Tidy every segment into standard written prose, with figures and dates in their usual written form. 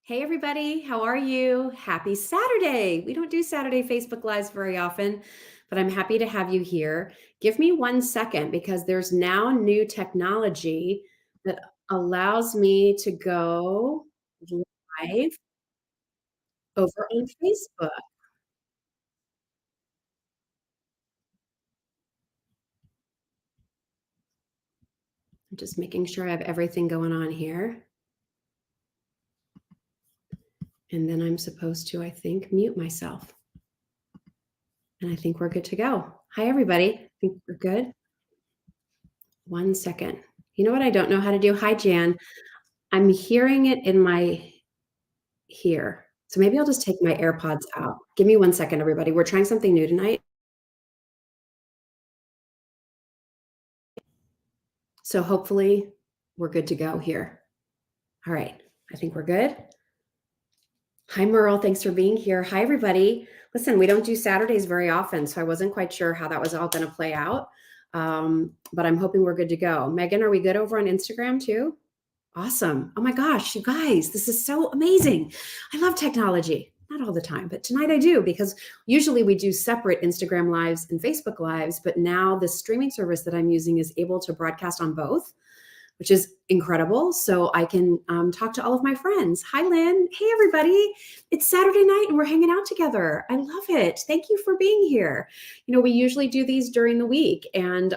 Hey, everybody, how are you? Happy Saturday. We don't do Saturday Facebook Lives very often, but I'm happy to have you here. Give me 1 second because there's now new technology that allows me to go live over on Facebook. I'm just making sure I have everything going on here. And then I'm supposed to, I think, mute myself. And I think we're good to go. Hi, everybody. I think we're good. 1 second. You know what I don't know how to do? Hi, Jan. I'm hearing it in my here. So maybe I'll just take my AirPods out. Give me 1 second, everybody. We're trying something new tonight. So hopefully we're good to go here. All right. I think we're good. Hi, Merle. Thanks for being here. Hi, everybody. Listen, we don't do Saturdays very often, so I wasn't quite sure how that was all going to play out. But I'm hoping we're good to go. Megan, are we good over on Instagram too? Awesome. Oh my gosh, you guys, this is so amazing. I love technology. Not all the time, but tonight I do because usually we do separate Instagram lives and Facebook lives, but now the streaming service that I'm using is able to broadcast on both, which is incredible. So I can talk to all of my friends. Hi, Lynn. Hey, everybody. It's Saturday night and we're hanging out together. I love it. Thank you for being here. We usually do these during the week and,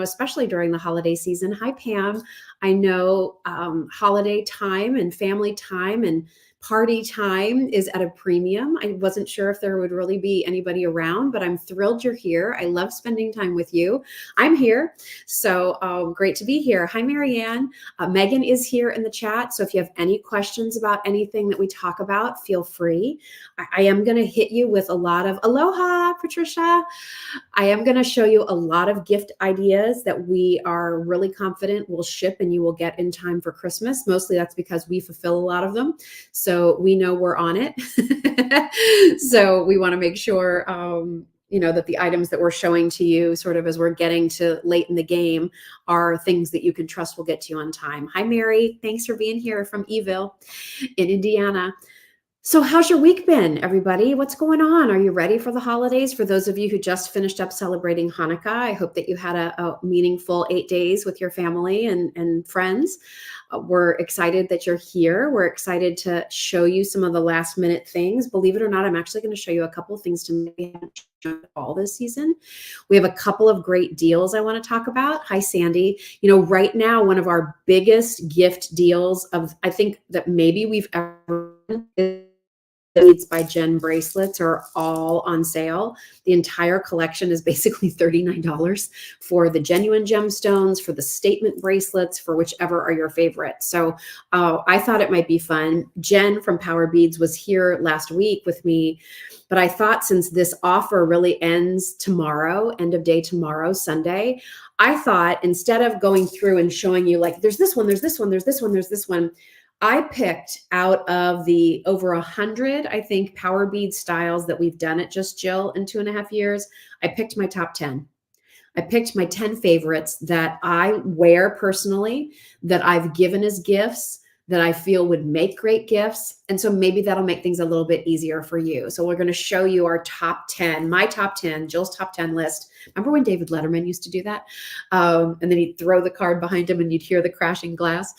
especially during the holiday season. Hi, Pam. I know holiday time and family time and party time is at a premium. I wasn't sure if there would really be anybody around, but I'm thrilled you're here. I love spending time with you. I'm here. So great to be here. Hi, Marianne. Megan is here in the chat. So if you have any questions about anything that we talk about, feel free. I am going to hit you with a lot of aloha, Patricia. I am going to show you a lot of gift ideas that we are really confident will ship and you will get in time for Christmas. Mostly that's because we fulfill a lot of them. So we know we're on it. So we want to make sure, that the items that we're showing to you sort of as we're getting to late in the game are things that you can trust will get to you on time. Hi, Mary. Thanks for being here from Eville in Indiana. So how's your week been, everybody? What's going on? Are you ready for the holidays? For those of you who just finished up celebrating Hanukkah, I hope that you had a meaningful 8 days with your family and friends. We're excited that you're here. We're excited to show you some of the last minute things. Believe it or not, I'm actually going to show you a couple of things to maybe haven't shown all this season. We have a couple of great deals I want to talk about. Hi, Sandy. Right now, one of our biggest gift deals of I think that maybe we've ever Beads by Jen bracelets are all on sale. The entire collection is basically $39 for the genuine gemstones, for the statement bracelets, for whichever are your favorite. So I thought it might be fun. Jen from Power Beads was here last week with me, but I thought since this offer really ends tomorrow, end of day tomorrow, Sunday, I thought instead of going through and showing you like, there's this one, there's this one, there's this one, there's this one, I picked out of the over 100, I think, Power Bead styles that we've done at Just Jill in 2.5 years. I picked my top 10. I picked my 10 favorites that I wear personally, that I've given as gifts, that I feel would make great gifts. And so maybe that'll make things a little bit easier for you. So we're going to show you our top 10, my top 10, Jill's top 10 list. Remember when David Letterman used to do that? And then he'd throw the card behind him and you'd hear the crashing glass.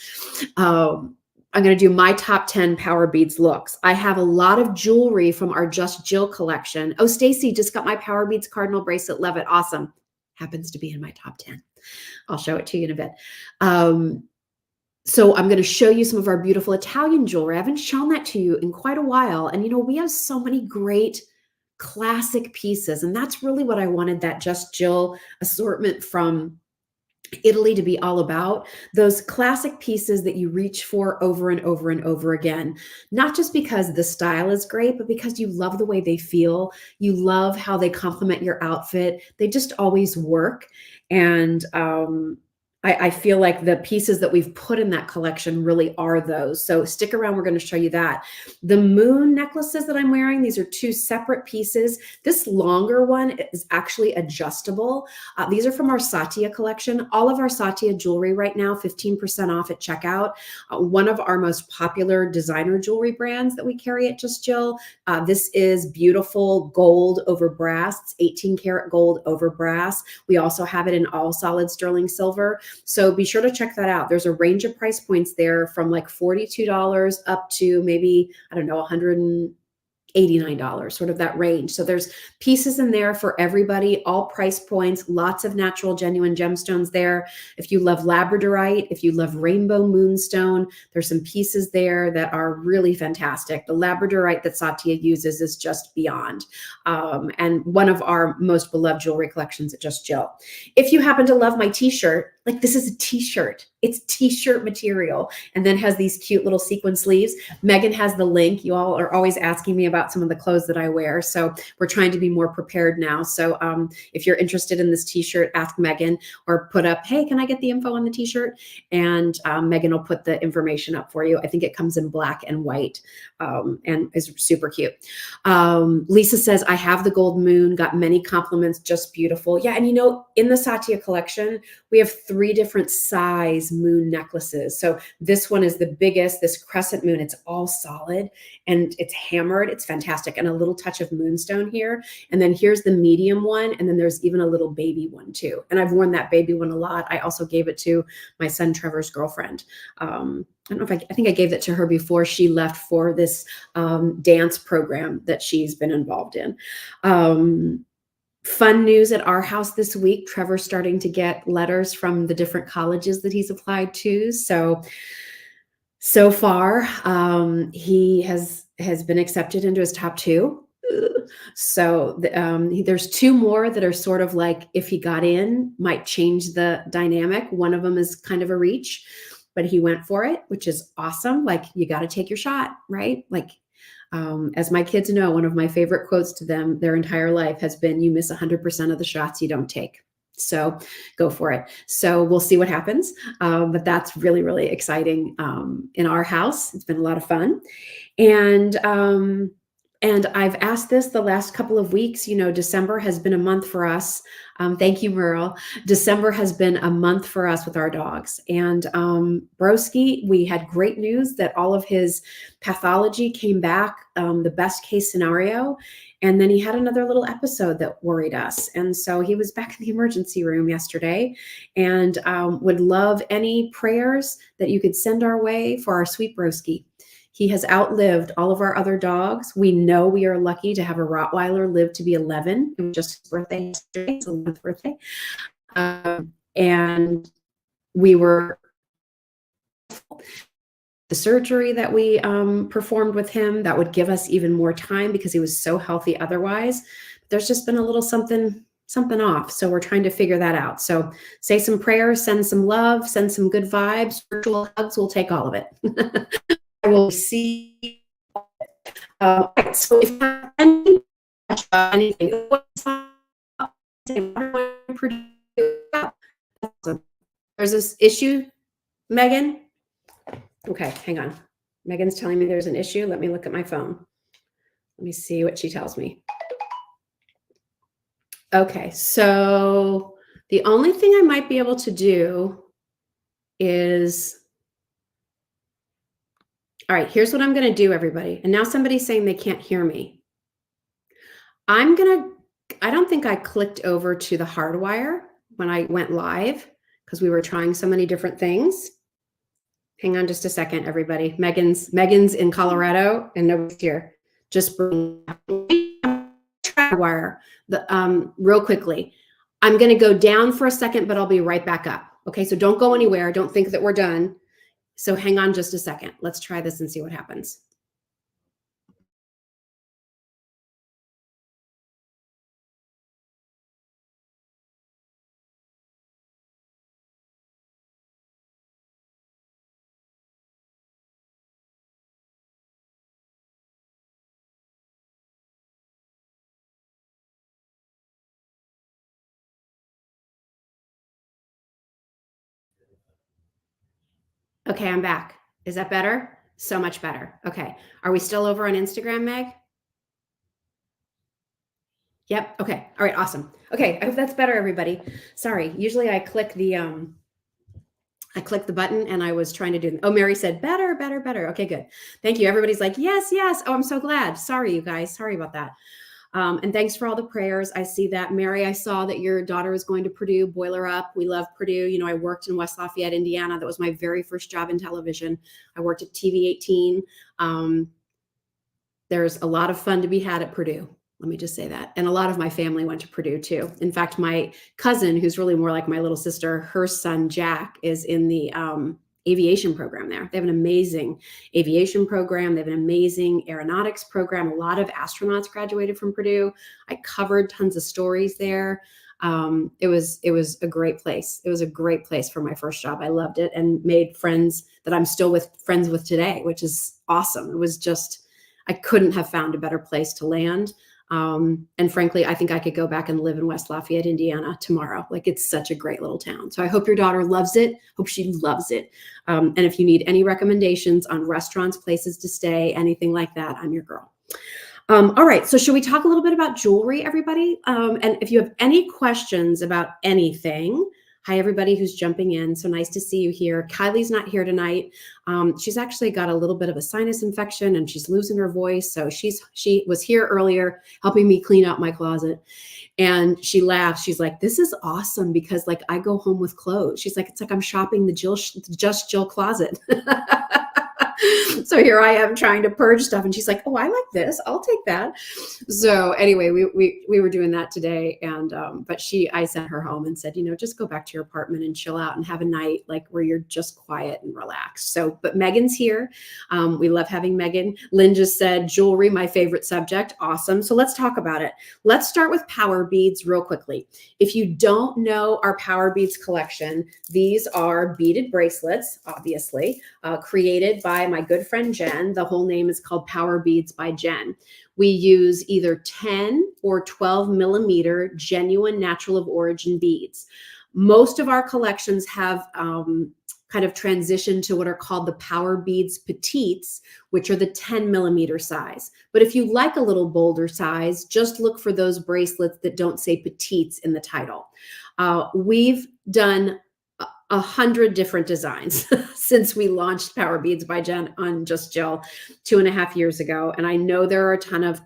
I'm going to do my top 10 Power Beads looks. I have a lot of jewelry from our Just Jill collection. Oh, Stacy just got my Power Beads cardinal bracelet. Love it. Awesome. Happens to be in my top 10. I'll show it to you in a bit. So I'm going to show you some of our beautiful Italian jewelry. I haven't shown that to you in quite a while. And, we have so many great classic pieces. And that's really what I wanted that Just Jill assortment from Italy to be all about. Those classic pieces that you reach for over and over and over again, not just because the style is great, but because you love the way they feel. You love how they complement your outfit. They just always work. And I feel like the pieces that we've put in that collection really are those. So stick around. We're going to show you that. The moon necklaces that I'm wearing, these are two separate pieces. This longer one is actually adjustable. These are from our Satya collection. All of our Satya jewelry right now, 15% off at checkout. One of our most popular designer jewelry brands that we carry at Just Jill. This is beautiful gold over brass. It's 18 karat gold over brass. We also have it in all solid sterling silver. So be sure to check that out. There's a range of price points there from like $42 up to maybe, I don't know, $189, sort of that range. So there's pieces in there for everybody, all price points, lots of natural, genuine gemstones there. If you love labradorite, if you love rainbow moonstone, there's some pieces there that are really fantastic. The labradorite that Satya uses is just beyond, and one of our most beloved jewelry collections at Just Jill. If you happen to love my t-shirt, like this is a t-shirt. It's t-shirt material and then has these cute little sequin sleeves. Megan has the link. You all are always asking me about some of the clothes that I wear. So we're trying to be more prepared now. So if you're interested in this t-shirt, ask Megan or put up, hey, can I get the info on the t-shirt? And Megan will put the information up for you. I think it comes in black and white and is super cute. Lisa says, I have the gold moon, got many compliments, just beautiful. Yeah, and you know, in the Satya collection, we have 3 different size moon necklaces. So this one is the biggest, this crescent moon, it's all solid and it's hammered. It's fantastic. And a little touch of moonstone here. And then here's the medium one. And then there's even a little baby one too. And I've worn that baby one a lot. I also gave it to my son Trevor's girlfriend. I don't know if I think I gave that to her before she left for this dance program that she's been involved in. Fun news at our house this week, Trevor's starting to get letters from the different colleges that he's applied to. So far, he has been accepted into his top 2. So there's 2 more that are sort of like, if he got in, might change the dynamic. One of them is kind of a reach, but he went for it, which is awesome. Like, you got to take your shot, right? Like, as my kids know, one of my favorite quotes to them their entire life has been, you miss 100% of the shots you don't take. So go for it. So we'll see what happens. But that's really, really exciting in our house. It's been a lot of fun. And I've asked this the last couple of weeks. You know, December has been a month for us. Thank you, Merle. December has been a month for us with our dogs. And Broski, we had great news that all of his pathology came back, the best case scenario. And then he had another little episode that worried us. And so he was back in the emergency room yesterday, and would love any prayers that you could send our way for our sweet Broski. He has outlived all of our other dogs. We know we are lucky to have a Rottweiler live to be 11. It was just his birthday yesterday, his 11th birthday. And we were, the surgery that we performed with him, that would give us even more time because he was so healthy otherwise. There's just been a little something off. So we're trying to figure that out. So say some prayers, send some love, send some good vibes, virtual hugs. We'll take all of it. I will see. So if you have anything, there's this issue, Megan. Okay, hang on. Megan's telling me there's an issue. Let me look at my phone. Let me see what she tells me. Okay, so the only thing I might be able to do is, all right, here's what I'm going to do, everybody. And now somebody's saying they can't hear me. I don't think I clicked over to the hardwire when I went live because we were trying so many different things. Hang on just a second, everybody. Megan's in Colorado and nobody's here. Just bring wire real quickly. I'm going to go down for a second, but I'll be right back up. Okay, so don't go anywhere. Don't think that we're done. So hang on just a second. Let's try this and see what happens. Okay, I'm back. Is that better? So much better. Okay. Are we still over on Instagram, Meg? Yep. Okay. All right. Awesome. Okay. I hope that's better, everybody. Sorry. Usually I click the button and I was trying to do, oh, Mary said better, better, better. Okay, good. Thank you. Everybody's like, yes, yes. Oh, I'm so glad. Sorry, you guys. Sorry about that. And thanks for all the prayers. I see that. Mary, I saw that your daughter is going to Purdue, Boiler Up. We love Purdue. You know, I worked in West Lafayette, Indiana. That was my very first job in television. I worked at TV 18. There's a lot of fun to be had at Purdue. Let me just say that. And a lot of my family went to Purdue too. In fact, my cousin, who's really more like my little sister, her son, Jack, is in the aviation program there. They have an amazing aviation program. They have an amazing aeronautics program. A lot of astronauts graduated from Purdue. I covered tons of stories there. It was a great place. It was a great place for my first job. I loved it and made friends that I'm still friends with today, which is awesome. It was just, I couldn't have found a better place to land. And frankly, I think I could go back and live in West Lafayette, Indiana tomorrow. Like, it's such a great little town. So I hope your daughter loves it. Hope she loves it. And if you need any recommendations on restaurants, places to stay, anything like that, I'm your girl. All right. So should we talk a little bit about jewelry, everybody? And if you have any questions about anything, hi, everybody who's jumping in. So nice to see you here. Kylie's not here tonight. She's actually got a little bit of a sinus infection and she's losing her voice. So she was here earlier helping me clean out my closet. And she laughed. She's like, this is awesome because like I go home with clothes. She's like, it's like I'm shopping the Just Jill closet. So here I am trying to purge stuff. And she's like, oh, I like this. I'll take that. So anyway, we were doing that today. And, but I sent her home and said, you know, just go back to your apartment and chill out and have a night like where you're just quiet and relaxed. So, but Megan's here. We love having Megan. Lynn just said jewelry, my favorite subject. Awesome. So let's talk about it. Let's start with power beads real quickly. If you don't know our power beads collection, these are beaded bracelets, obviously, created by my good friend Jen. The whole name is called Power Beads by Jen. We use either 10 or 12 millimeter genuine natural of origin beads. Most of our collections have kind of transitioned to what are called the Power Beads Petites, which are the 10 millimeter size. But if you like a little bolder size, just look for those bracelets that don't say petites in the title. We've done 100 different designs since we launched Power Beads by Jen on Just Jill 2.5 years ago. And I know there are a ton of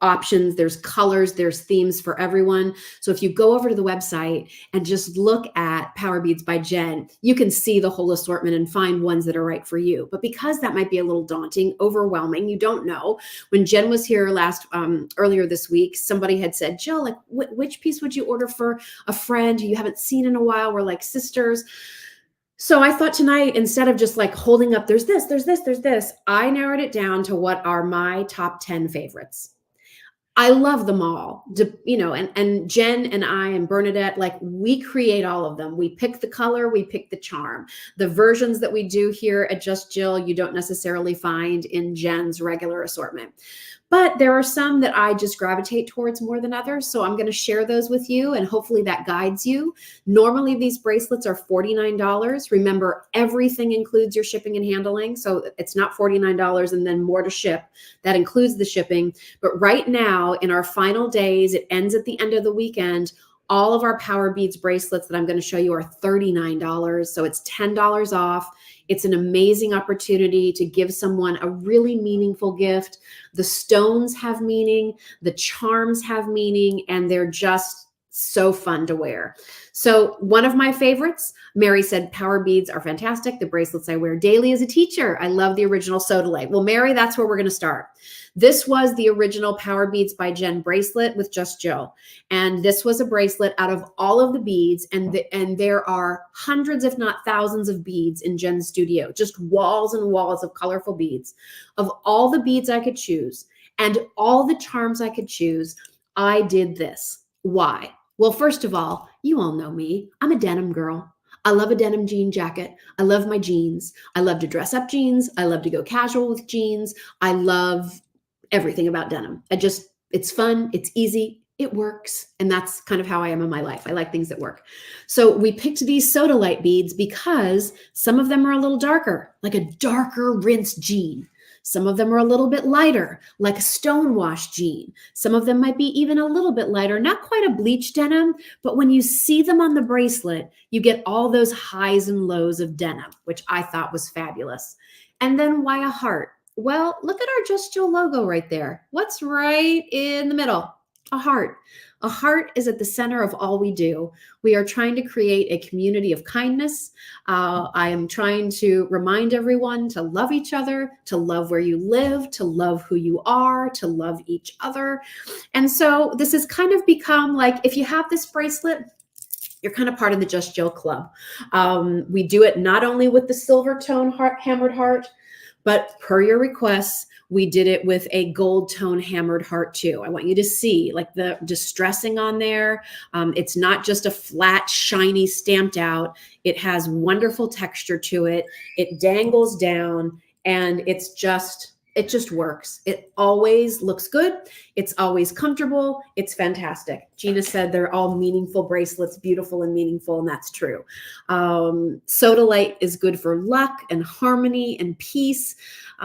options. There's colors, there's themes for everyone. So if you go over to the website and just look at Power Beads by Jen, you can see the whole assortment and find ones that are right for you. But because that might be a little daunting, overwhelming, you don't know. When Jen was here earlier this week, somebody had said, Jill, like which piece would you order for a friend who you haven't seen in a while? We're like sisters. So I thought tonight, instead of just like holding up, there's this, I narrowed it down to what are my top 10 favorites. I love them all, you know, and Jen and I and Bernadette, like we create all of them. We pick the color, we pick the charm. The versions that we do here at Just Jill, you don't necessarily find in Jen's regular assortment. But there are some that I just gravitate towards more than others. So I'm going to share those with you and hopefully that guides you. Normally these bracelets are $49. Remember, everything includes your shipping and handling. So it's not $49 and then more to ship. That includes the shipping. But right now in our final days, it ends at the end of the weekend. All of our Power Beads bracelets that I'm going to show you are $39. So it's $10 off. It's an amazing opportunity to give someone a really meaningful gift. The stones have meaning, the charms have meaning, and they're just so fun to wear. So one of my favorites, Mary said, Power Beads are fantastic. The bracelets I wear daily as a teacher. I love the original Sodalite. Well, Mary, that's where we're going to start. This was the original Power Beads by Jen bracelet with Just Jill. And this was a bracelet out of all of the beads. And there are hundreds, if not thousands of beads in Jen's studio, just walls and walls of colorful beads. Of all the beads I could choose and all the charms I could choose, I did this. Why? Well, first of all, you all know me. I'm a denim girl. I love a denim jean jacket. I love my jeans. I love to dress up jeans. I love to go casual with jeans. I love everything about denim. It's fun. It's easy. it works. And that's kind of how I am in my life. I like things that work. So we picked these Sodalite beads because some of them are a little darker, like a darker rinse jean. Some of them are a little bit lighter, like a stonewash jean. Some of them might be even a little bit lighter, not quite a bleach denim, but when you see them on the bracelet, you get all those highs and lows of denim, which I thought was fabulous. And then why a heart? Well, look at our Just Jill logo right there. What's right in the middle? A heart. A heart is at the center of all we do. We are trying to create a community of kindness. I am trying to remind everyone to love each other, to love where you live, to love who you are, to love each other. And so this has kind of become like, if you have this bracelet, you're kind of part of the Just Jill Club. We do it not only with the silver tone heart, hammered heart, but per your requests, we did it with a gold tone hammered heart too. I want you to see like the distressing on there. It's not just a flat, shiny stamped out. It has wonderful texture to it. It dangles down and it just works. It always looks good. It's always comfortable. It's fantastic. Gina said they're all meaningful bracelets, beautiful and meaningful, and that's true. Sodalite is good for luck and harmony and peace.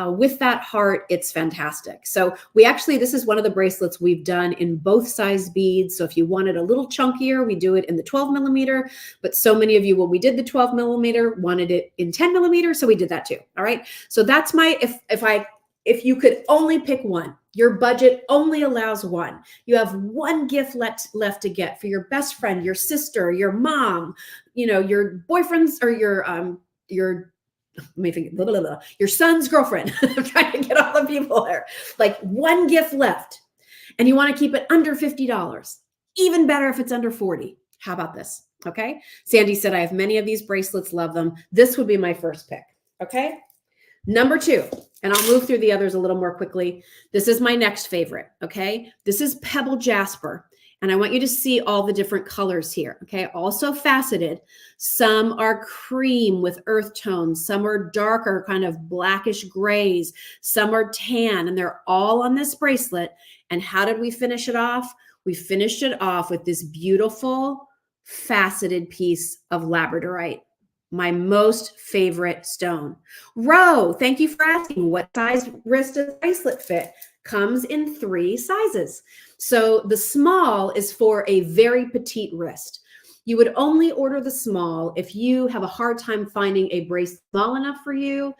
With that heart, it's fantastic. So this is one of the bracelets we've done in both size beads. So if you want it a little chunkier, we do it in the 12 millimeter, but so many of you, when we did the 12 millimeter, wanted it in 10 millimeter. So we did that too. All right. So that's if you could only pick one, your budget only allows one. You have one gift left to get for your best friend, your sister, your mom, your boyfriend's or your son's girlfriend. I'm trying to get all the people there. Like one gift left, and you want to keep it under $50. Even better if it's under 40. How about this? Okay. Sandy said, I have many of these bracelets, love them. This would be my first pick. Okay. Number 2, and I'll move through the others a little more quickly. This is my next favorite, okay? This is Pebble Jasper, and I want you to see all the different colors here, okay? Also faceted. Some are cream with earth tones. Some are darker, kind of blackish grays. Some are tan, and they're all on this bracelet. And how did we finish it off? We finished it off with this beautiful faceted piece of labradorite. My most favorite stone. Ro, thank you for asking. What size wrist does the bracelet fit? Comes in 3 sizes. So the small is for a very petite wrist. You would only order the small if you have a hard time finding a bracelet small enough for you.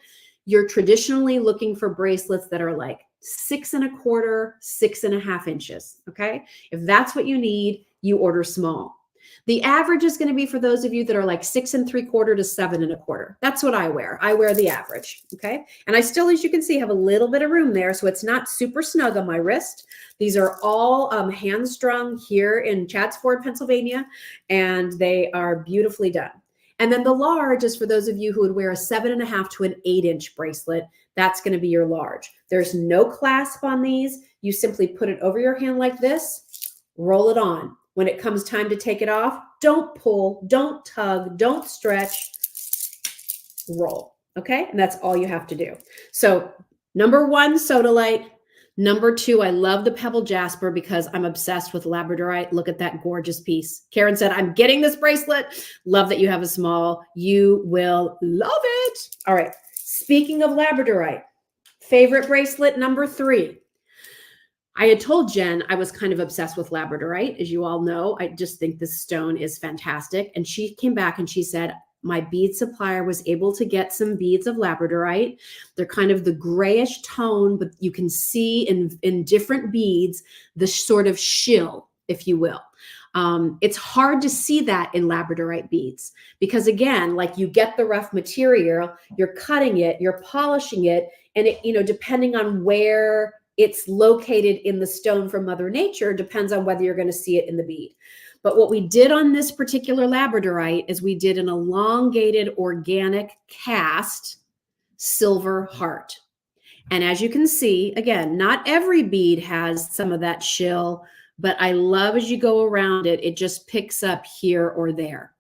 You're traditionally looking for bracelets that are like 6 1/4, 6 1/2 inches. Okay. If that's what you need, you order small. The average is going to be for those of you that are like 6 3/4 to 7 1/4. That's what I wear. I wear the average. Okay. And I still, as you can see, have a little bit of room there. So it's not super snug on my wrist. These are all hand strung here in Chatsford, Pennsylvania, and they are beautifully done. And then the large is for those of you who would wear a 7 1/2 to an 8-inch bracelet. That's going to be your large. There's no clasp on these. You simply put it over your hand like this, roll it on. When it comes time to take it off, don't pull, don't tug, don't stretch, roll. Okay. And that's all you have to do. So number 1, Sodalite. Number 2, I love the Pebble Jasper because I'm obsessed with labradorite. Look at that gorgeous piece. Karen said, I'm getting this bracelet. Love that you have a small. You will love it. All right. Speaking of labradorite, favorite bracelet number 3. I had told Jen I was kind of obsessed with labradorite. As you all know, I just think this stone is fantastic. And she came back and she said, my bead supplier was able to get some beads of labradorite. They're kind of the grayish tone, but you can see in different beads, the sort of shill, if you will. It's hard to see that in labradorite beads because again, like you get the rough material, you're cutting it, you're polishing it, and it, depending on where it's located in the stone from Mother Nature depends on whether you're going to see it in the bead. But what we did on this particular labradorite is we did an elongated organic cast silver heart. And as you can see, again, not every bead has some of that shill, but I love as you go around it, it just picks up here or there.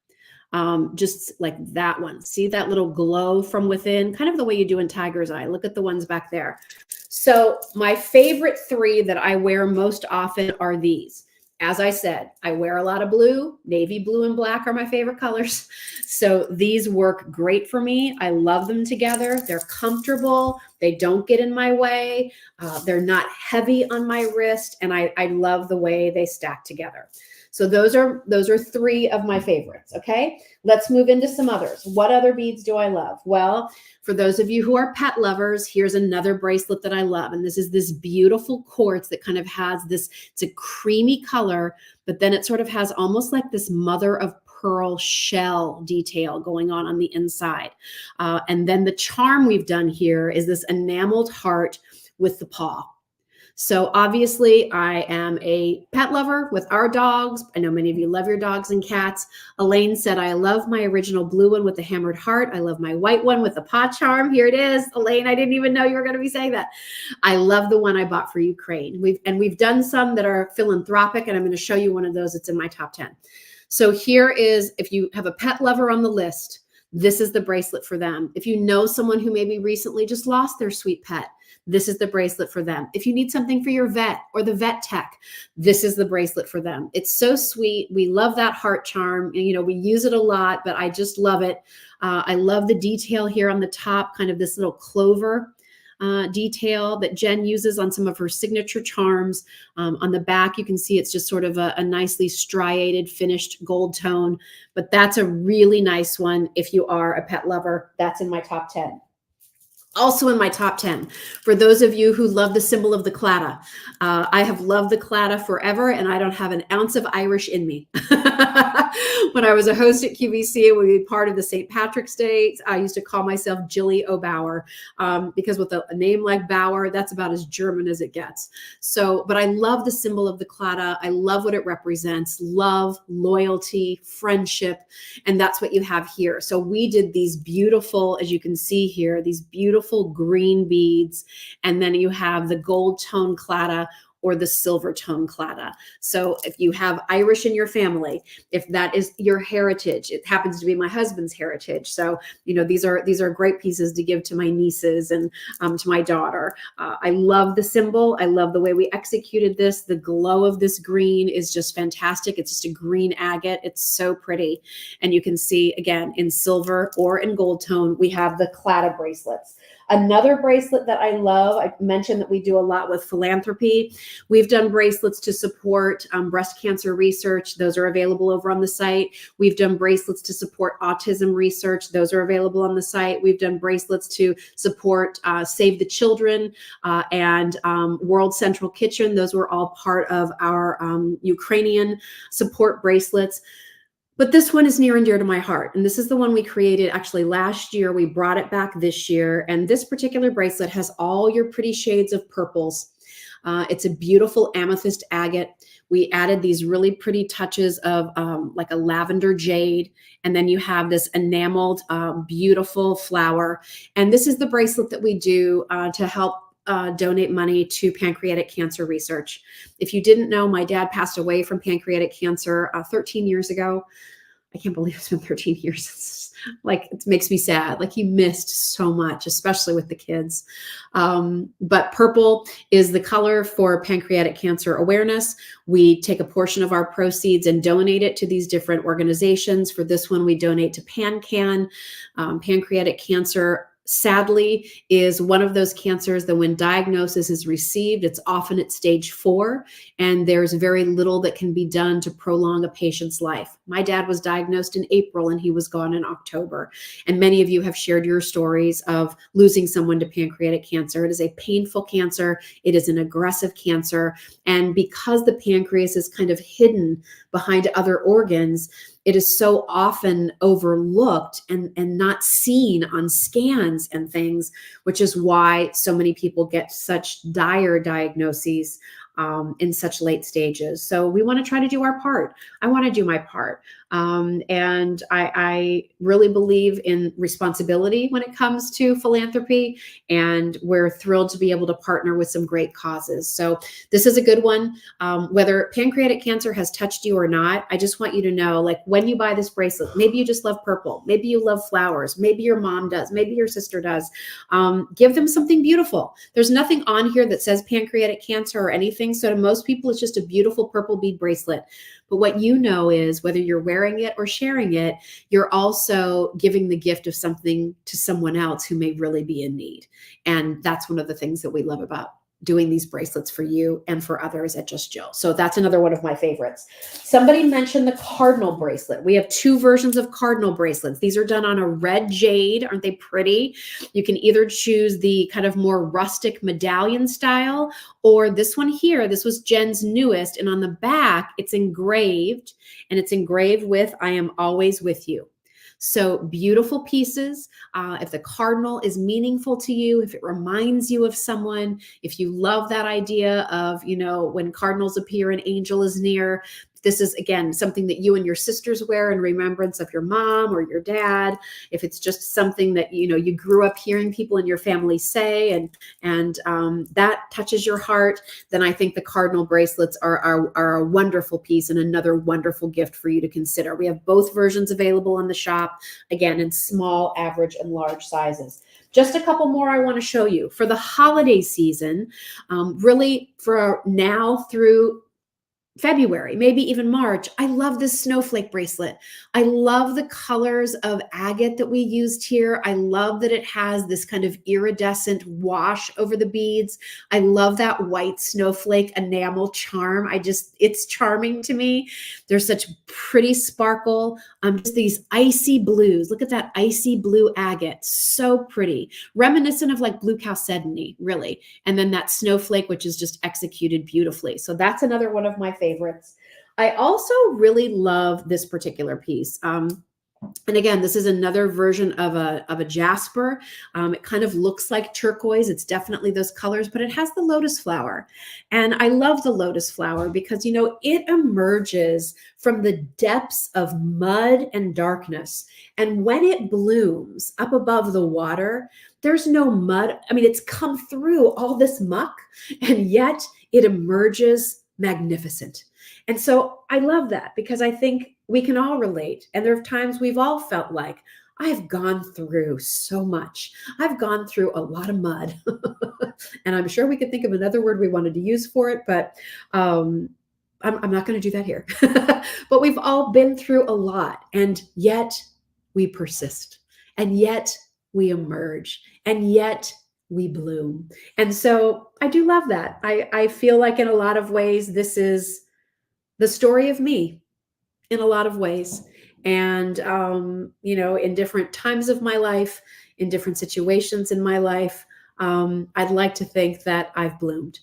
Just like that one. See that little glow from within, kind of the way you do in Tiger's Eye. Look at the ones back there. So my favorite 3 that I wear most often are these. As I said, I wear a lot of blue. Navy blue and black are my favorite colors. So these work great for me. I love them together. They're comfortable. They don't get in my way. They're not heavy on my wrist. And I love the way they stack together. So those are 3 of my favorites. Okay, let's move into some others. What other beads do I love? Well, for those of you who are pet lovers, here's another bracelet that I love. And this is this beautiful quartz that kind of has this, it's a creamy color, but then it sort of has almost like this mother of pearl shell detail going on the inside. And then the charm we've done here is this enameled heart with the paw. So obviously I am a pet lover with our dogs. I know many of you love your dogs and cats. Elaine said, I love my original blue one with the hammered heart. I love my white one with the paw charm. Here it is. Elaine, I didn't even know you were going to be saying that. I love the one I bought for Ukraine. We've done some that are philanthropic, and I'm going to show you one of those. It's in my top 10. So here is, if you have a pet lover on the list, this is the bracelet for them. If you know someone who maybe recently just lost their sweet pet, this is the bracelet for them. If you need something for your vet or the vet tech, this is the bracelet for them. It's so sweet. We love that heart charm. And, you know, we use it a lot, but I just love it. I love the detail here on the top, kind of this little clover detail that Jen uses on some of her signature charms. On the back, you can see it's just sort of a nicely striated, finished gold tone, but that's a really nice one. If you are a pet lover, that's in my top 10. Also in my top 10, for those of you who love the symbol of the claddagh, I have loved the claddagh forever, and I don't have an ounce of Irish in me. When I was a host at QVC, we were part of the St. Patrick's Day. I used to call myself Jilly O'Bauer because with a name like Bauer, that's about as German as it gets. So, but I love the symbol of the claddagh. I love what it represents: love, loyalty, friendship, and that's what you have here. So we did these beautiful, as you can see here, these beautiful green beads, and then you have the gold tone claddagh or the silver tone claddagh. So if you have Irish in your family, if that is your heritage, it happens to be my husband's heritage. So, you know, these are great pieces to give to my nieces and to my daughter. I love the symbol. I love the way we executed this. The glow of this green is just fantastic. It's just a green agate. It's so pretty. And you can see, again, in silver or in gold tone, we have the claddagh bracelets. Another bracelet that I love, I mentioned that we do a lot with philanthropy. We've done bracelets to support breast cancer research. Those are available over on the site. We've done bracelets to support autism research. Those are available on the site. We've done bracelets to support Save the Children and World Central Kitchen. Those were all part of our Ukrainian support bracelets. But this one is near and dear to my heart. And this is the one we created actually last year. We brought it back this year. And this particular bracelet has all your pretty shades of purples. It's a beautiful amethyst agate. We added these really pretty touches of like a lavender jade. And then you have this enameled, beautiful flower. And this is the bracelet that we do to help donate money to pancreatic cancer research. If you didn't know, my dad passed away from pancreatic cancer 13 years ago. I can't believe it's been 13 years. It's like, it makes me sad. Like, he missed so much, especially with the kids. But purple is the color for pancreatic cancer awareness. We take a portion of our proceeds and donate it to these different organizations. For this one, we donate to PanCan. Pancreatic cancer, sadly, is one of those cancers that when diagnosis is received, it's often at stage 4, and there's very little that can be done to prolong a patient's life. My dad was diagnosed in April and he was gone in October. And many of you have shared your stories of losing someone to pancreatic cancer. It is a painful cancer. It is an aggressive cancer. And because the pancreas is kind of hidden behind other organs, it is so often overlooked and not seen on scans and things, which is why so many people get such dire diagnoses in such late stages. So we want to try to do our part. I want to do my part. And I really believe in responsibility when it comes to philanthropy, and we're thrilled to be able to partner with some great causes. So this is a good one. Whether pancreatic cancer has touched you or not, I just want you to know, like, when you buy this bracelet, maybe you just love purple, maybe you love flowers, maybe your mom does, maybe your sister does, give them something beautiful. There's nothing on here that says pancreatic cancer or anything anything. So to most people, it's just a beautiful purple bead bracelet. But what you know is whether you're wearing it or sharing it, you're also giving the gift of something to someone else who may really be in need. And that's one of the things that we love about doing these bracelets for you and for others at Just Jill. So that's another one of my favorites. Somebody mentioned the cardinal bracelet. We have two versions of cardinal bracelets. These are done on a red jade. Aren't they pretty? You can either choose the kind of more rustic medallion style, or this one here. This was Jen's newest. And on the back, it's engraved, and it's engraved with, I am always with you. So beautiful pieces. If the cardinal is meaningful to you, if it reminds you of someone, if you love that idea of, when cardinals appear, an angel is near. This is, again, something that you and your sisters wear in remembrance of your mom or your dad. If it's just something that, you grew up hearing people in your family say, and that touches your heart, then I think the cardinal bracelets are a wonderful piece and another wonderful gift for you to consider. We have both versions available in the shop, again, in small, average, and large sizes. Just a couple more I want to show you. For the holiday season, really for now through February, maybe even March, I love this snowflake bracelet. I love the colors of agate that we used here. I love that it has this kind of iridescent wash over the beads. I love that white snowflake enamel charm. It's charming to me. There's such pretty sparkle. Just these icy blues. Look at that icy blue agate. So pretty. Reminiscent of like blue chalcedony, really. And then that snowflake, which is just executed beautifully. So that's another one of my favorites. I also really love this particular piece. And again, this is another version of a jasper. It kind of looks like turquoise. It's definitely those colors, but it has the lotus flower. And I love the lotus flower because, it emerges from the depths of mud and darkness. And when it blooms up above the water, there's no mud. I mean, it's come through all this muck, and yet it emerges magnificent. And so I love that because I think we can all relate. And there are times we've all felt like, I've gone through so much. I've gone through a lot of mud. And I'm sure we could think of another word we wanted to use for it, but I'm not going to do that here. But we've all been through a lot, and yet we persist, and yet we emerge, and yet we bloom. And so I do love that. I feel like in a lot of ways, this is the story of me in a lot of ways. And, in different times of my life, in different situations in my life, I'd like to think that I've bloomed,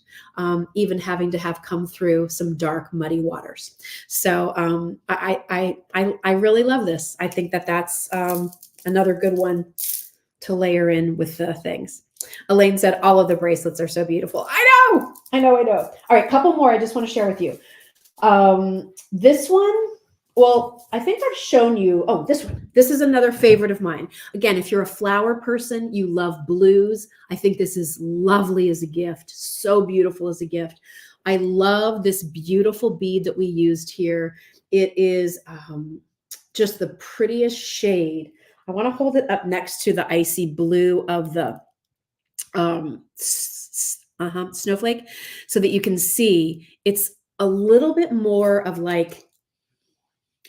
even having to have come through some dark, muddy waters. So I really love this. I think that's another good one to layer in with the things. Elaine said, all of the bracelets are so beautiful. I know. All right, couple more I just want to share with you. This one, well, I think I've shown you, this one. This is another favorite of mine. Again, if you're a flower person, you love blues, I think this is lovely as a gift, so beautiful as a gift. I love this beautiful bead that we used here. It is just the prettiest shade. I want to hold it up next to the icy blue of the snowflake so that you can see it's a little bit more of like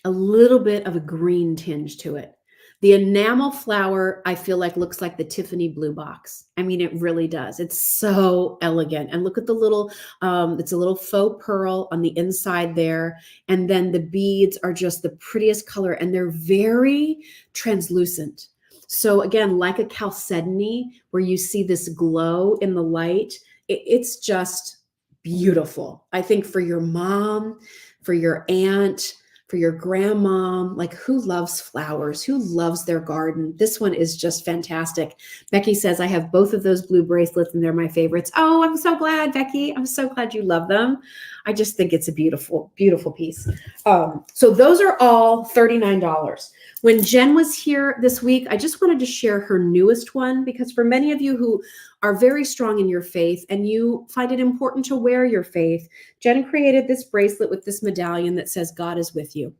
a little bit of a green tinge to it. The enamel flower, I feel like, looks like the Tiffany blue box. I mean, it really does. It's so elegant. And look at the little, it's a little faux pearl on the inside there. And then the beads are just the prettiest color, and they're very translucent. So again, like a chalcedony, where you see this glow in the light, it's just beautiful. I think for your mom, for your aunt, for your grandma, like who loves flowers, who loves their garden. This one is just fantastic. Becky says, I have both of those blue bracelets and they're my favorites. Oh, I'm so glad, Becky. I'm so glad you love them. I just think it's a beautiful, beautiful piece. So those are all $39. When Jen was here this week, I just wanted to share her newest one, because for many of you who are very strong in your faith and you find it important to wear your faith, Jen created this bracelet with this medallion that says, God is with you.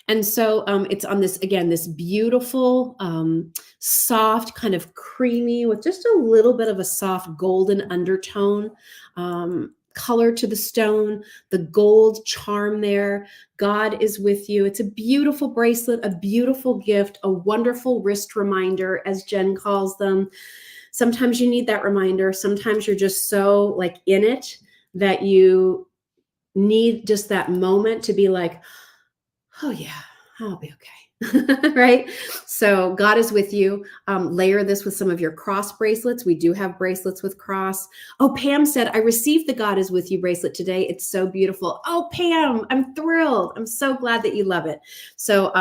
And so it's on this, again, this beautiful, soft, kind of creamy with just a little bit of a soft golden undertone color to the stone, the gold charm there. God is with you. It's a beautiful bracelet, a beautiful gift, a wonderful wrist reminder, as Jen calls them. Sometimes you need that reminder. Sometimes you're just so like in it that you need just that moment to be like, oh yeah, I'll be okay. Right? So God is with you. Layer this with some of your cross bracelets. We do have bracelets with cross. Oh, Pam said, I received the God is with you bracelet today. It's so beautiful. Oh, Pam, I'm thrilled. I'm so glad that you love it. So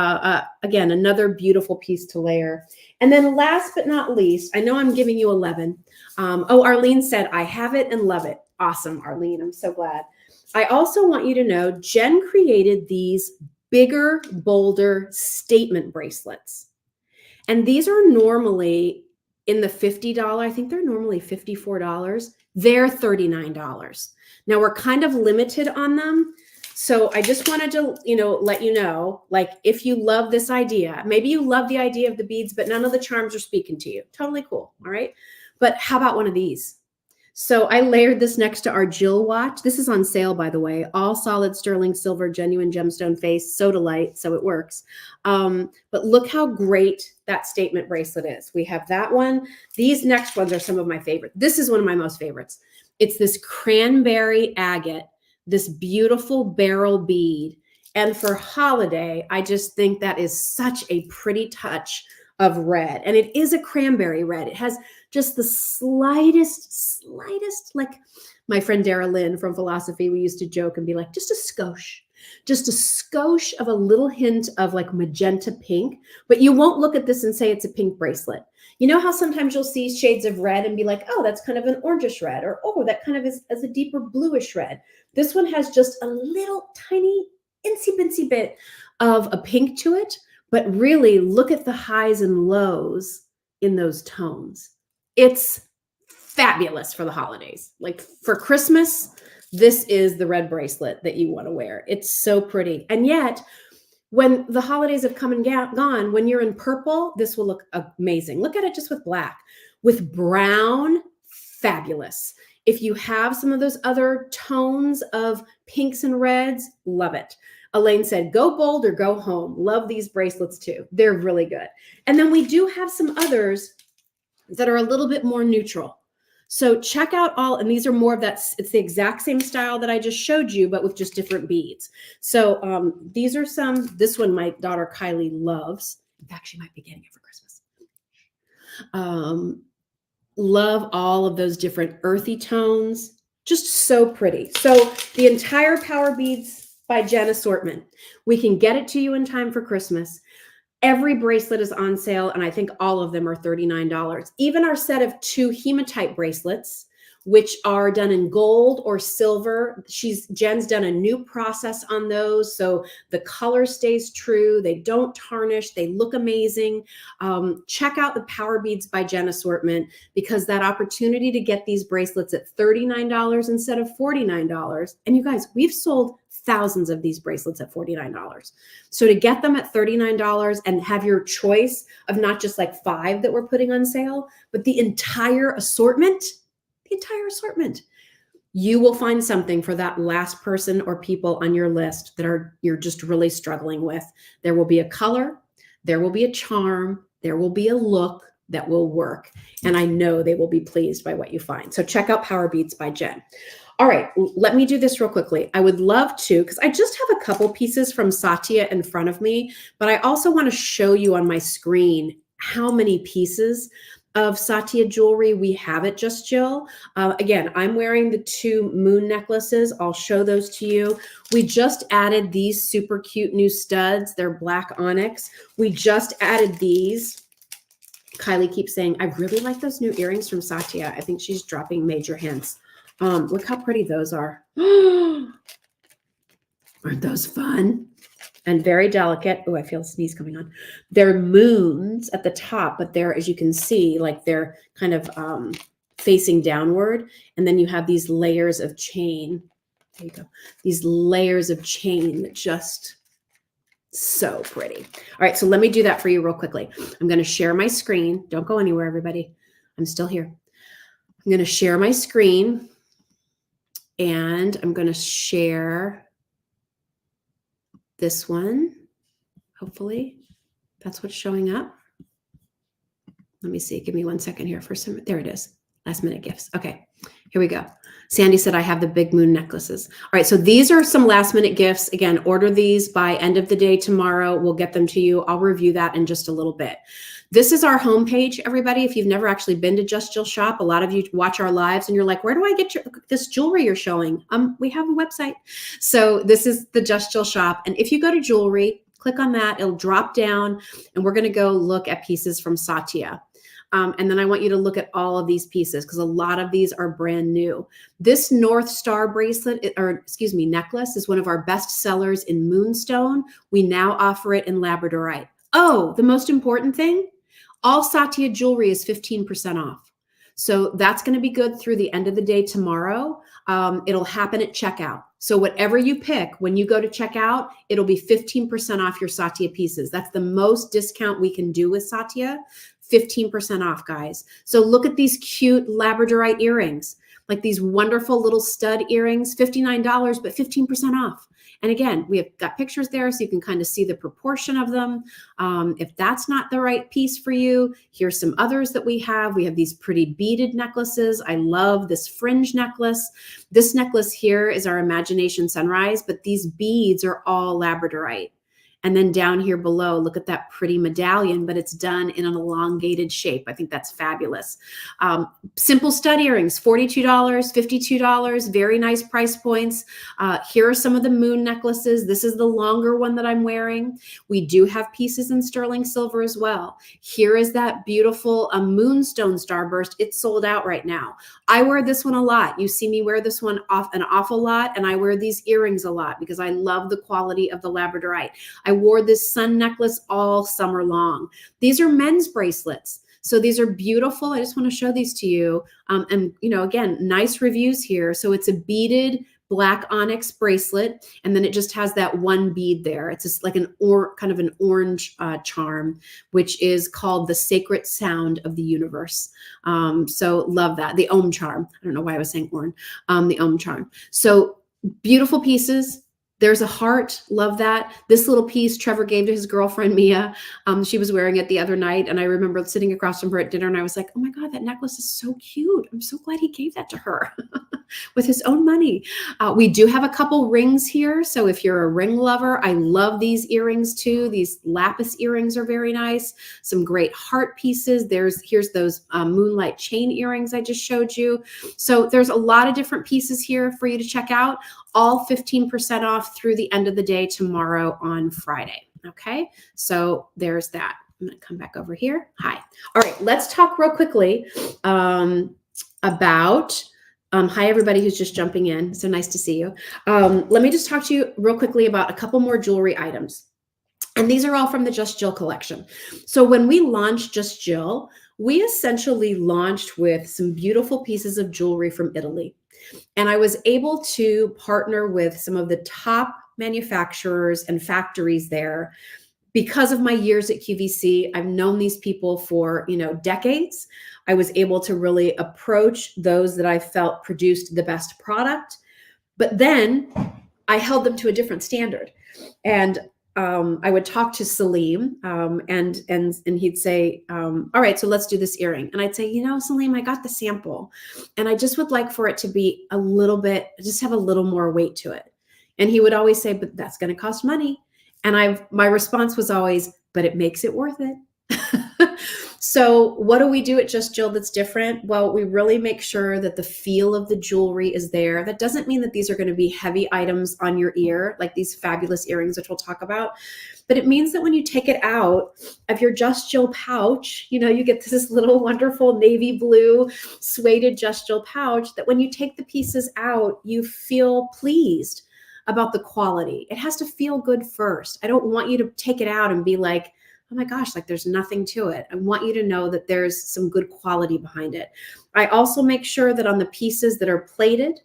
again, another beautiful piece to layer. And then last but not least, I know I'm giving you 11. Arlene said, I have it and love it. Awesome, Arlene. I'm so glad. I also want you to know Jen created these bigger, bolder statement bracelets. And these are normally in the $50, I think they're normally $54. They're $39. Now we're kind of limited on them. So I just wanted to, let you know, like if you love this idea, maybe you love the idea of the beads, but none of the charms are speaking to you. Totally cool. All right. But how about one of these? So I layered this next to our Jill watch. This is on sale, by the way, all solid sterling silver, genuine gemstone face, sodalite, so it works. But look how great that statement bracelet is. We have that one. These next ones are some of my favorites. This is one of my most favorites. It's this cranberry agate, this beautiful beryl bead. And for holiday, I just think that is such a pretty touch of red. And it is a cranberry red. It has just the slightest, like my friend Dara Lynn from Philosophy, we used to joke and be like, just a skosh of a little hint of like magenta pink, but you won't look at this and say it's a pink bracelet. You know how sometimes you'll see shades of red and be like, oh, that's kind of an orangish red, or oh, that kind of is a deeper bluish red. This one has just a little tiny insy binsy bit of a pink to it, but really look at the highs and lows in those tones. It's fabulous for the holidays. Like for Christmas, this is the red bracelet that you want to wear. It's so pretty. And yet, when the holidays have come and gone, when you're in purple, this will look amazing. Look at it just with black. With brown, fabulous. If you have some of those other tones of pinks and reds, love it. Elaine said, go bold or go home. Love these bracelets too. They're really good. And then we do have some others that are a little bit more neutral. So check out all, and these are more of that, it's the exact same style that I just showed you, but with just different beads. So these are some, this one my daughter Kylie loves. In fact, she might be getting it for Christmas. Love all of those different earthy tones. Just so pretty. So the entire Power Beads by Jen assortment, we can get it to you in time for Christmas. Every bracelet is on sale, and I think all of them are $39. Even our set of 2 hematite bracelets, which are done in gold or silver. Jen's done a new process on those, so the color stays true. They don't tarnish. They look amazing. Check out the Power Beads by Jen assortment, because that opportunity to get these bracelets at $39 instead of $49. And you guys, we've sold thousands of these bracelets at $49. So to get them at $39 and have your choice of not just like 5 that we're putting on sale, but the entire assortment, you will find something for that last person or people on your list that you're just really struggling with. There will be a color, there will be a charm, there will be a look that will work. And I know they will be pleased by what you find. So check out Power Beads by Jen. All right, let me do this real quickly. I would love to, because I just have a couple pieces from Satya in front of me, but I also want to show you on my screen how many pieces of Satya jewelry we have at Just Jill. Again, I'm wearing the 2 moon necklaces. I'll show those to you. We just added these super cute new studs. They're black onyx. We just added these. Kylie keeps saying, I really like those new earrings from Satya. I think she's dropping major hints. Look how pretty those are. Aren't those fun? And very delicate. Oh, I feel a sneeze coming on. They're moons at the top, but they're, as you can see, like they're kind of facing downward. And then you have these layers of chain. There you go. These layers of chain that just so pretty. All right, so let me do that for you real quickly. I'm going to share my screen. Don't go anywhere, everybody. I'm still here. I'm going to share my screen. And I'm going to share this one. Hopefully that's what's showing up. Let me see. Give me 1 second here for some. There it is. Last minute gifts. Okay, here we go. Sandy said, I have the big moon necklaces. All right, so these are some last minute gifts. Again, order these by end of the day tomorrow. We'll get them to you. I'll review that in just a little bit. This is our homepage, everybody. If you've never actually been to Just Jill Shop, a lot of you watch our lives and you're like, where do I get this jewelry you're showing? We have a website. So this is the Just Jill Shop. And if you go to jewelry, click on that, it'll drop down and we're gonna go look at pieces from Satya. And then I want you to look at all of these pieces because a lot of these are brand new. This North Star bracelet, necklace is one of our best sellers in Moonstone. We now offer it in Labradorite. Oh, the most important thing, all Satya jewelry is 15% off. So that's going to be good through the end of the day tomorrow. It'll happen at checkout. So whatever you pick, when you go to checkout, it'll be 15% off your Satya pieces. That's the most discount we can do with Satya. 15% off, guys. So look at these cute Labradorite earrings, like these wonderful little stud earrings, $59, but 15% off. And again, we have got pictures there so you can kind of see the proportion of them. If that's not the right piece for you, here's some others that we have. We have these pretty beaded necklaces. I love this fringe necklace. This necklace here is our Imagination Sunrise, but these beads are all Labradorite. And then down here below, look at that pretty medallion, but it's done in an elongated shape. I think that's fabulous. Simple stud earrings, $42, $52, very nice price points. Here are some of the moon necklaces. This is the longer one that I'm wearing. We do have pieces in sterling silver as well. Here is that beautiful moonstone starburst. It's sold out right now. I wear this one a lot. You see me wear this one an awful lot, and I wear these earrings a lot because I love the quality of the Labradorite. I wore this sun necklace all summer long. These are men's bracelets. So these are beautiful. I just want to show these to you. And, you know, again, nice reviews here. So it's a beaded black onyx bracelet. And then it just has that one bead there. It's just like kind of an orange charm, which is called the Sacred Sound of the Universe. So love that. The Om charm. I don't know why I was saying orange. The Om charm. So beautiful pieces. There's a heart. Love that. This little piece Trevor gave to his girlfriend, Mia. She was wearing it the other night. And I remember sitting across from her at dinner and I was like, oh my God, that necklace is so cute. I'm so glad he gave that to her with his own money. We do have a couple rings here. So if you're a ring lover, I love these earrings too. These lapis earrings are very nice. Some great heart pieces. Here's those moonlight chain earrings I just showed you. So there's a lot of different pieces here for you to check out. All 15% off through the end of the day tomorrow on Friday. Okay, so there's that. I'm going to come back over here. Hi. All right, let's talk real quickly about, hi, everybody who's just jumping in. So nice to see you. Let me just talk to you real quickly about a couple more jewelry items. And these are all from the Just Jill collection. So when we launched Just Jill, we essentially launched with some beautiful pieces of jewelry from Italy. And I was able to partner with some of the top manufacturers and factories there. Because of my years at QVC, I've known these people for, decades. I was able to really approach those that I felt produced the best product. But then I held them to a different standard. And I would talk to Salim and he'd say, all right, so let's do this earring. And I'd say, Salim, I got the sample and I just would like for it to be a little bit, just have a little more weight to it. And he would always say, but that's going to cost money. And my response was always, but it makes it worth it. So what do we do at Just Jill that's different? Well, we really make sure that the feel of the jewelry is there. That doesn't mean that these are going to be heavy items on your ear, like these fabulous earrings, which we'll talk about. But it means that when you take it out of your Just Jill pouch, you get this little wonderful navy blue suede Just Jill pouch that when you take the pieces out, you feel pleased about the quality. It has to feel good first. I don't want you to take it out and be like, oh my gosh, like there's nothing to it. I want you to know that there's some good quality behind it. I also make sure that on the pieces that are plated,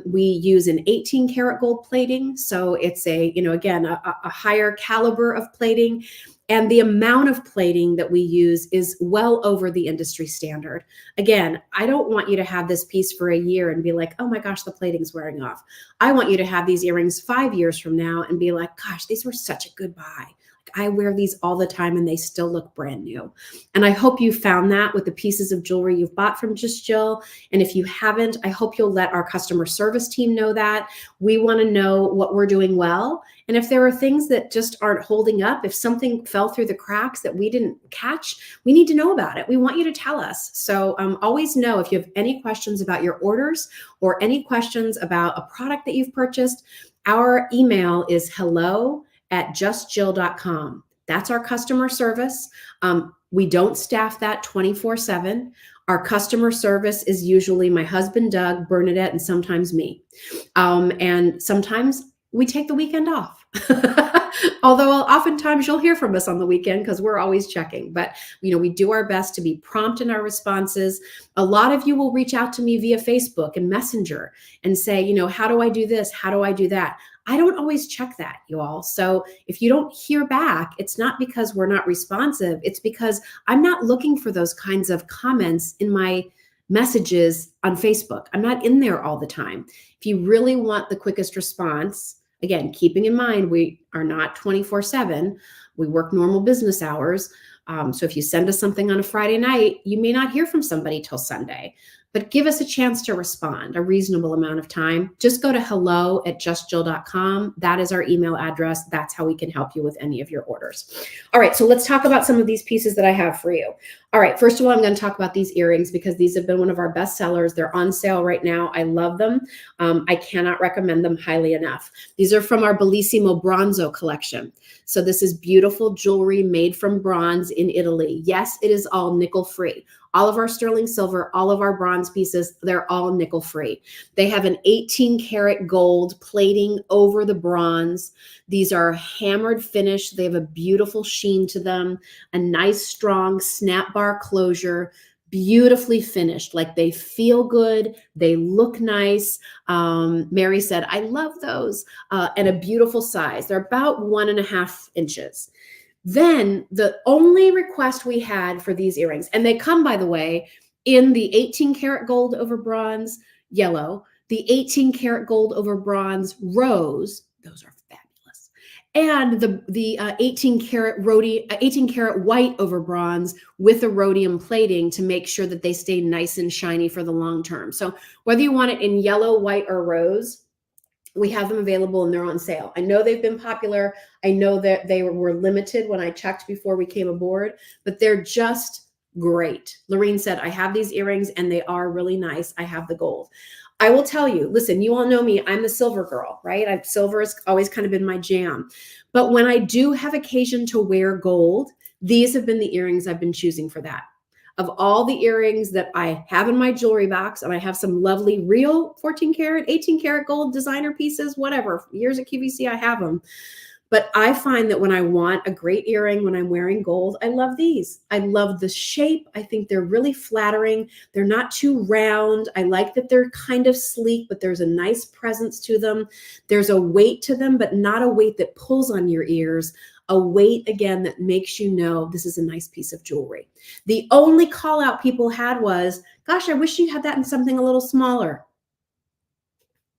we use an 18 karat gold plating. So it's again, a higher caliber of plating. And the amount of plating that we use is well over the industry standard. Again, I don't want you to have this piece for a year and be like, oh my gosh, the plating's wearing off. I want you to have these earrings 5 years from now and be like, gosh, these were such a good buy. I wear these all the time and they still look brand new. And I hope you found that with the pieces of jewelry you've bought from Just Jill. And if you haven't, I hope you'll let our customer service team know that. We want to know what we're doing well. And if there are things that just aren't holding up, if something fell through the cracks that we didn't catch, we need to know about it. We want you to tell us. So always know if you have any questions about your orders or any questions about a product that you've purchased, our email is hello@justjill.com. That's our customer service. We don't staff that 24/7. Our customer service is usually my husband, Doug, Bernadette, and sometimes me. And sometimes we take the weekend off. Although oftentimes you'll hear from us on the weekend because we're always checking. But we do our best to be prompt in our responses. A lot of you will reach out to me via Facebook and Messenger and say, how do I do this? How do I do that? I don't always check that, you all. So if you don't hear back, it's not because we're not responsive. It's because I'm not looking for those kinds of comments in my messages on Facebook. I'm not in there all the time. If you really want the quickest response, again, keeping in mind, we are not 24/7. We work normal business hours. So if you send us something on a Friday night, you may not hear from somebody till Sunday. But give us a chance to respond, a reasonable amount of time. Just go to hello@justjill.com. That is our email address. That's how we can help you with any of your orders. All right, so let's talk about some of these pieces that I have for you. All right, first of all, I'm going to talk about these earrings because these have been one of our best sellers. They're on sale right now. I love them. I cannot recommend them highly enough. These are from our Bellissimo Bronzo collection. So this is beautiful jewelry made from bronze in Italy. Yes, it is all nickel free. All of our sterling silver, all of our bronze pieces, they're all nickel free. They have an 18 karat gold plating over the bronze. These are hammered finish. They have a beautiful sheen to them, a nice strong snap bar closure, beautifully finished. Like they feel good. They look nice. Mary said, I love those. And a beautiful size. They're about 1.5 inches. Then the only request we had for these earrings, and they come, by the way, in the 18 karat gold over bronze yellow, the 18 karat gold over bronze rose. Those are fabulous. And the 18 karat white over bronze with a rhodium plating to make sure that they stay nice and shiny for the long term. So whether you want it in yellow, white, or rose, we have them available and they're on sale. I know they've been popular. I know that they were limited when I checked before we came aboard, but they're just great. Lorene said, I have these earrings and they are really nice. I have the gold. I will tell you, listen, you all know me. I'm the silver girl, right? Silver has always kind of been my jam. But when I do have occasion to wear gold, these have been the earrings I've been choosing for that. Of all the earrings that I have in my jewelry box, and I have some lovely real 14 karat, 18 karat gold designer pieces, whatever, years at QVC, I have them. But I find that when I want a great earring, when I'm wearing gold, I love these. I love the shape. I think they're really flattering. They're not too round. I like that they're kind of sleek, but there's a nice presence to them. There's a weight to them, but not a weight that pulls on your ears. A weight, again, that makes you know this is a nice piece of jewelry. The only call out people had was, gosh, I wish you had that in something a little smaller.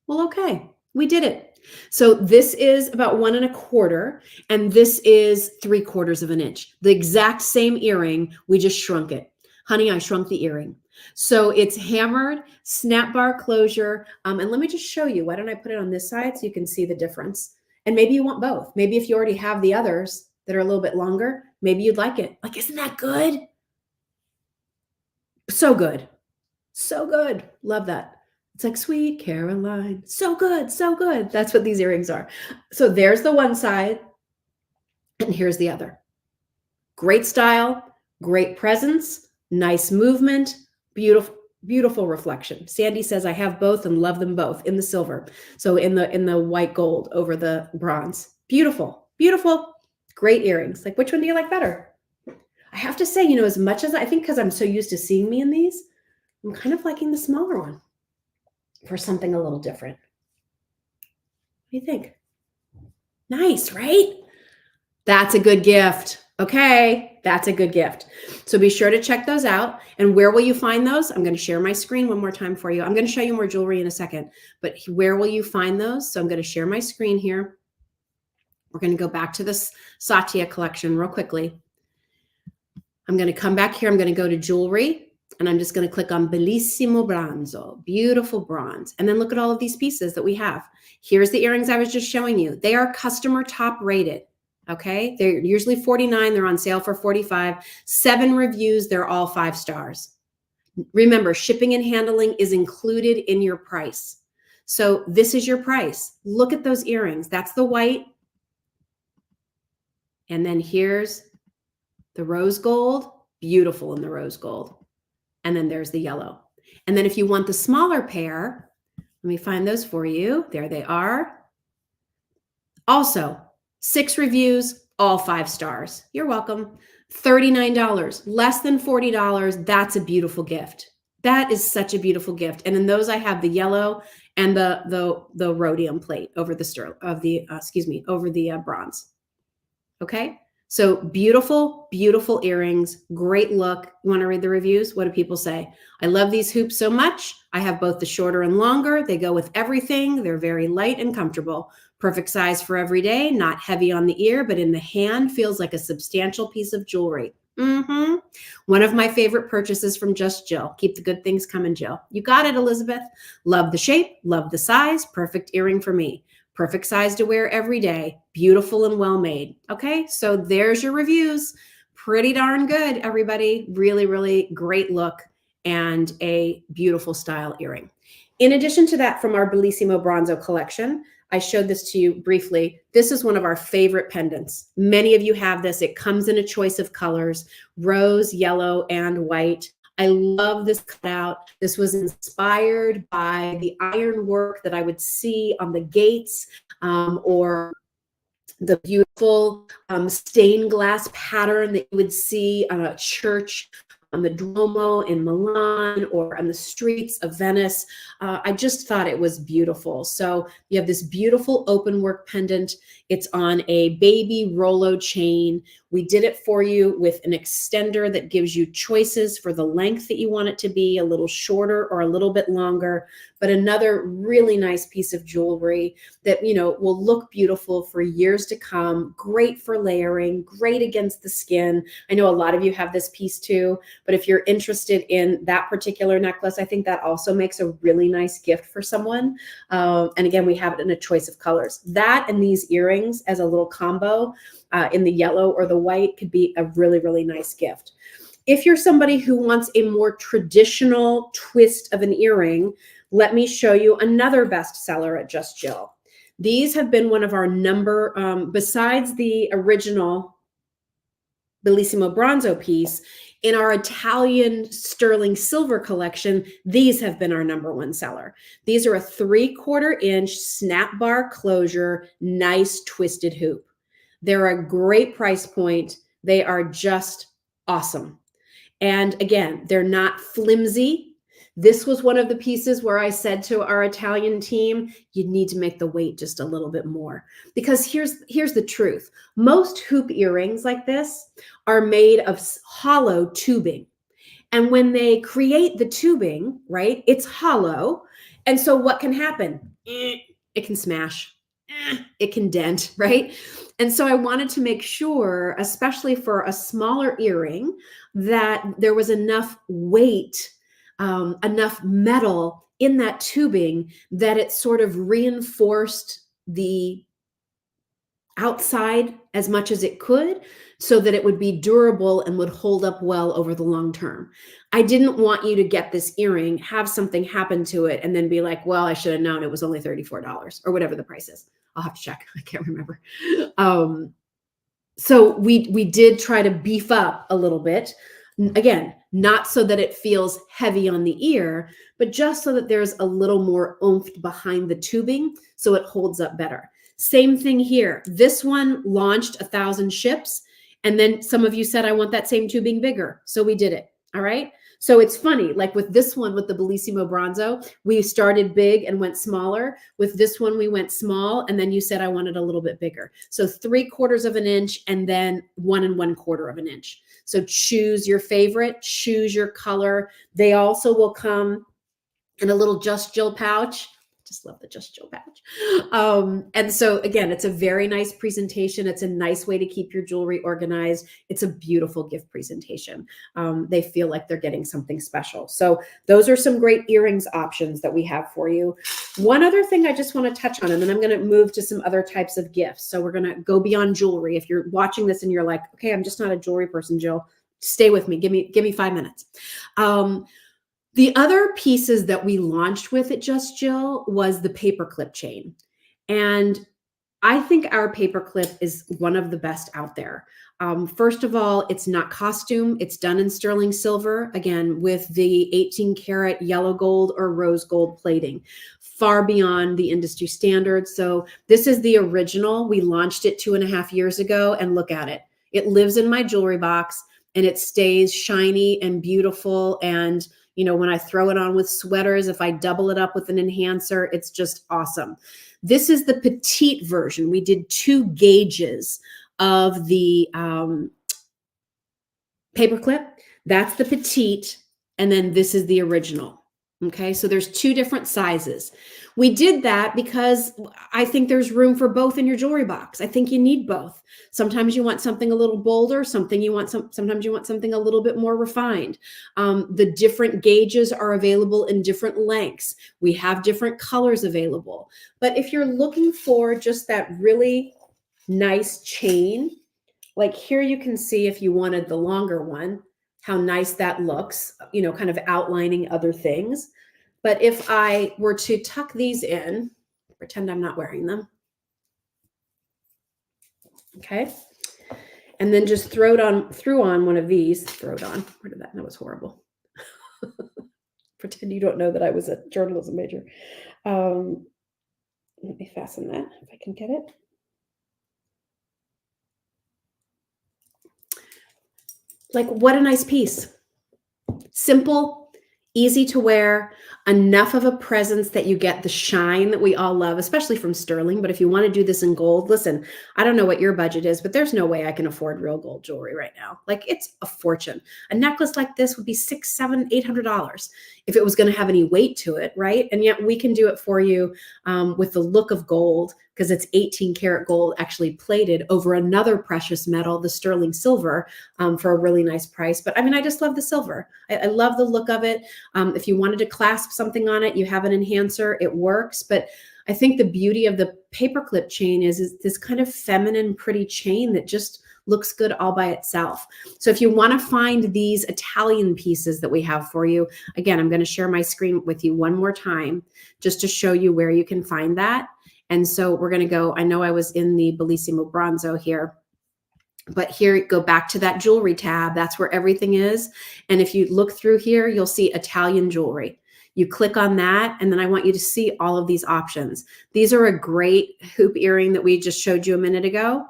Well, okay, we did it. So this is about 1.25, and this is 3/4 of an inch. The exact same earring, we just shrunk it. Honey, I shrunk the earring. So it's hammered, snap bar closure. And let me just show you. Why don't I put it on this side so you can see the difference? And maybe you want both. Maybe if you already have the others that are a little bit longer, maybe you'd like it. Like, isn't that good? So good. So good. Love that. It's like Sweet Caroline. So good. So good. That's what these earrings are. So there's the one side, and here's the other. Great style, great presence, nice movement, beautiful. Beautiful reflection. Sandy says, I have both and love them both in the silver. So in the white gold over the bronze. Beautiful, beautiful, great earrings. Like, which one do you like better? I have to say, as much as I think, because I'm so used to seeing me in these, I'm kind of liking the smaller one for something a little different. What do you think? Nice, right? That's a good gift. Okay, that's a good gift. So be sure to check those out. And where will you find those? I'm going to share my screen one more time for you. I'm going to show you more jewelry in a second, but where will you find those? So I'm going to share my screen here. We're going to go back to this Satya collection real quickly. I'm going to come back here. I'm going to go to jewelry, and I'm just going to click on Bellissimo Bronzo, beautiful bronze. And then look at all of these pieces that we have. Here's the earrings I was just showing you. They are customer top rated. Okay, they're usually 49. They're on sale for 45. 7 reviews. They're all 5 stars. Remember, shipping and handling is included in your price. So this is your price. Look at those earrings. That's the white. And then here's the rose gold, beautiful in the rose gold. And then there's the yellow. And then if you want the smaller pair, let me find those for you. There they are. Also, 6 reviews, all 5 stars. You're welcome. $39, less than $40. That's a beautiful gift. That is such a beautiful gift. And in those, I have the yellow and the rhodium plate over the over the bronze. Okay. So beautiful, beautiful earrings, great look. You want to read the reviews? What do people say? I love these hoops so much. I have both the shorter and longer. They go with everything. They're very light and comfortable. Perfect size for every day, not heavy on the ear, but in the hand feels like a substantial piece of jewelry. One of my favorite purchases from Just Jill. Keep the good things coming, Jill. You got it, Elizabeth. Love the shape, love the size. Perfect earring for me. Perfect size to wear every day. Beautiful and well made. Okay, so there's your reviews. Pretty darn good, everybody. Really, really great look and a beautiful style earring. In addition to that, from our Bellissimo Bronzo collection, I showed this to you briefly. This is one of our favorite pendants. Many of you have this. It comes in a choice of colors, rose, yellow, and white. I love this cutout. This was inspired by the iron work that I would see on the gates or the beautiful stained glass pattern that you would see on a church, on the Duomo in Milan, or on the streets of Venice. I just thought it was beautiful. So you have this beautiful open work pendant. It's on a baby Rollo chain. We did it for you with an extender that gives you choices for the length that you want it to be, a little shorter or a little bit longer, but another really nice piece of jewelry that, you know, will look beautiful for years to come. Great for layering, great against the skin. I know a lot of you have this piece too, but if you're interested in that particular necklace, I think that also makes a really nice gift for someone. And again, we have it in a choice of colors. That and these earrings as a little combo in the yellow or the white could be a really, really nice gift. If you're somebody who wants a more traditional twist of an earring, let me show you another bestseller at Just Jill. These have been one of our besides the original Bellissimo Bronzo piece, in our Italian sterling silver collection, these have been our #1 seller. These are a 3/4 inch snap bar closure, nice twisted hoop. They're a great price point. They are just awesome. And again, they're not flimsy. This was one of the pieces where I said to our Italian team, you need to make the weight just a little bit more. Because here's the truth. Most hoop earrings like this are made of hollow tubing. And when they create the tubing, right, it's hollow. And so what can happen? It can smash. It can dent, right? And so I wanted to make sure, especially for a smaller earring, that there was enough weight, enough metal in that tubing that it sort of reinforced the outside as much as it could so that it would be durable and would hold up well over the long term. I didn't want you to get this earring, have something happen to it, and then be like, well, I should have known it was only $34 or whatever the price is. I'll have to check. I can't remember. So we did try to beef up a little bit. Again, not so that it feels heavy on the ear, but just so that there's a little more oomph behind the tubing so it holds up better. Same thing here. This one launched 1,000 ships. And then some of you said, I want that same tubing bigger. So we did it. All right. So it's funny, like with this one, with the Bellissimo Bronzo, we started big and went smaller. With this one, we went small, and then you said I wanted a little bit bigger. So 3/4 of an inch and then 1 1/4 of an inch. So choose your favorite, choose your color. They also will come in a little Just Jill pouch. Just love the Just Jill pouch. And so again, it's a very nice presentation. It's a nice way to keep your jewelry organized. It's a beautiful gift presentation. They feel like they're getting something special. So those are some great earrings options that we have for you. One other thing I just want to touch on, and then I'm going to move to some other types of gifts. So we're going to go beyond jewelry. If you're watching this and you're like, okay, I'm just not a jewelry person, Jill, stay with me. Give me 5 minutes. The other pieces that we launched with at Just Jill was the paperclip chain. And I think our paperclip is one of the best out there. First of all, it's not costume. It's done in sterling silver, again, with the 18 karat yellow gold or rose gold plating, far beyond the industry standards. So this is the original. We launched it 2.5 years ago, and look at it. It lives in my jewelry box, and it stays shiny and beautiful. And you know, when I throw it on with sweaters, if I double it up with an enhancer, it's just awesome. This is the petite version. We did 2 gauges of the paperclip. That's the petite. And then this is the original. Okay, so there's 2 different sizes. We did that because I think there's room for both in your jewelry box. I think you need both. Sometimes you want something a little bolder, sometimes you want something a little bit more refined. The different gauges are available in different lengths. We have different colors available. But if you're looking for just that really nice chain, like here you can see if you wanted the longer one, how nice that looks, you know, kind of outlining other things. But if I were to tuck these in, pretend I'm not wearing them. Okay. And then just throw on one of these, throw it on. Where did that? That was horrible. Pretend you don't know that I was a journalism major. Let me fasten that if I can get it. Like, what a nice piece. Simple, easy to wear, enough of a presence that you get the shine that we all love, especially from sterling. But if you want to do this in gold, listen, I don't know what your budget is, but there's no way I can afford real gold jewelry right now. Like, it's a fortune. A necklace like this would be $600, $700, $800 if it was going to have any weight to it, right? And yet we can do it for you with the look of gold, because it's 18 karat gold actually plated over another precious metal, the sterling silver, for a really nice price. But I mean, I just love the silver. I love the look of it. If you wanted to clasp something on it, you have an enhancer, it works. But I think the beauty of the paperclip chain is this kind of feminine, pretty chain that just looks good all by itself. So if you want to find these Italian pieces that we have for you, again, I'm going to share my screen with you one more time just to show you where you can find that. And so we're going to go, I know I was in the Bellissimo Bronzo here, but here, go back to that jewelry tab. That's where everything is. And if you look through here, you'll see Italian jewelry. You click on that, and then I want you to see all of these options. These are a great hoop earring that we just showed you a minute ago.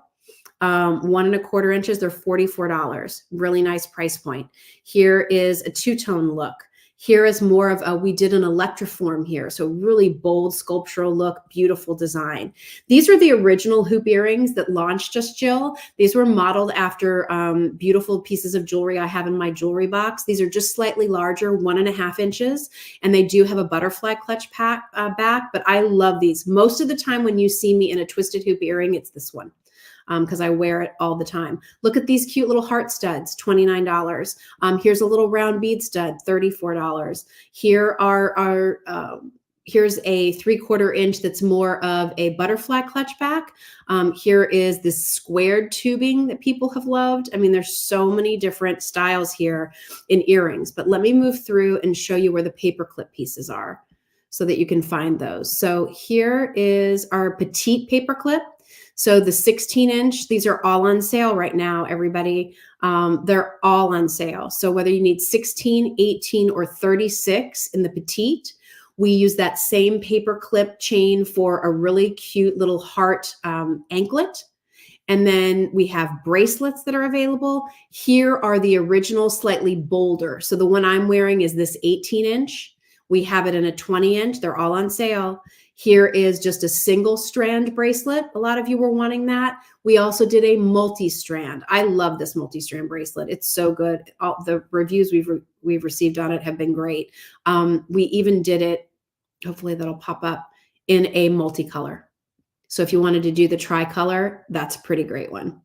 1 1/4 inches, they're $44. Really nice price point. Here is a 2-tone look. Here is more of a, we did an electroform here. So really bold sculptural look, beautiful design. These are the original hoop earrings that launched Just Jill. These were modeled after beautiful pieces of jewelry I have in my jewelry box. These are just slightly larger, 1.5 inches, and they do have a butterfly clutch back, but I love these. Most of the time when you see me in a twisted hoop earring, it's this one, because I wear it all the time. Look at these cute little heart studs, $29. Here's a little round bead stud, $34. Here are here's a 3/4 inch that's more of a butterfly clutch back. Here is this squared tubing that people have loved. I mean, there's so many different styles here in earrings, but let me move through and show you where the paperclip pieces are so that you can find those. So here is our petite paperclip. So the 16-inch, these are all on sale right now, everybody. They're all on sale. So whether you need 16, 18, or 36 in the petite, we use that same paper clip chain for a really cute little heart anklet. And then we have bracelets that are available. Here are the original, slightly bolder. So the one I'm wearing is this 18-inch. We have it in a 20-inch. They're all on sale. Here is just a single strand bracelet. A lot of you were wanting that. We also did a multi-strand. I love this multi-strand bracelet. It's so good. All the reviews we've received on it have been great. We even did it, hopefully that'll pop up, in a multicolor. So if you wanted to do the tricolor, that's a pretty great one.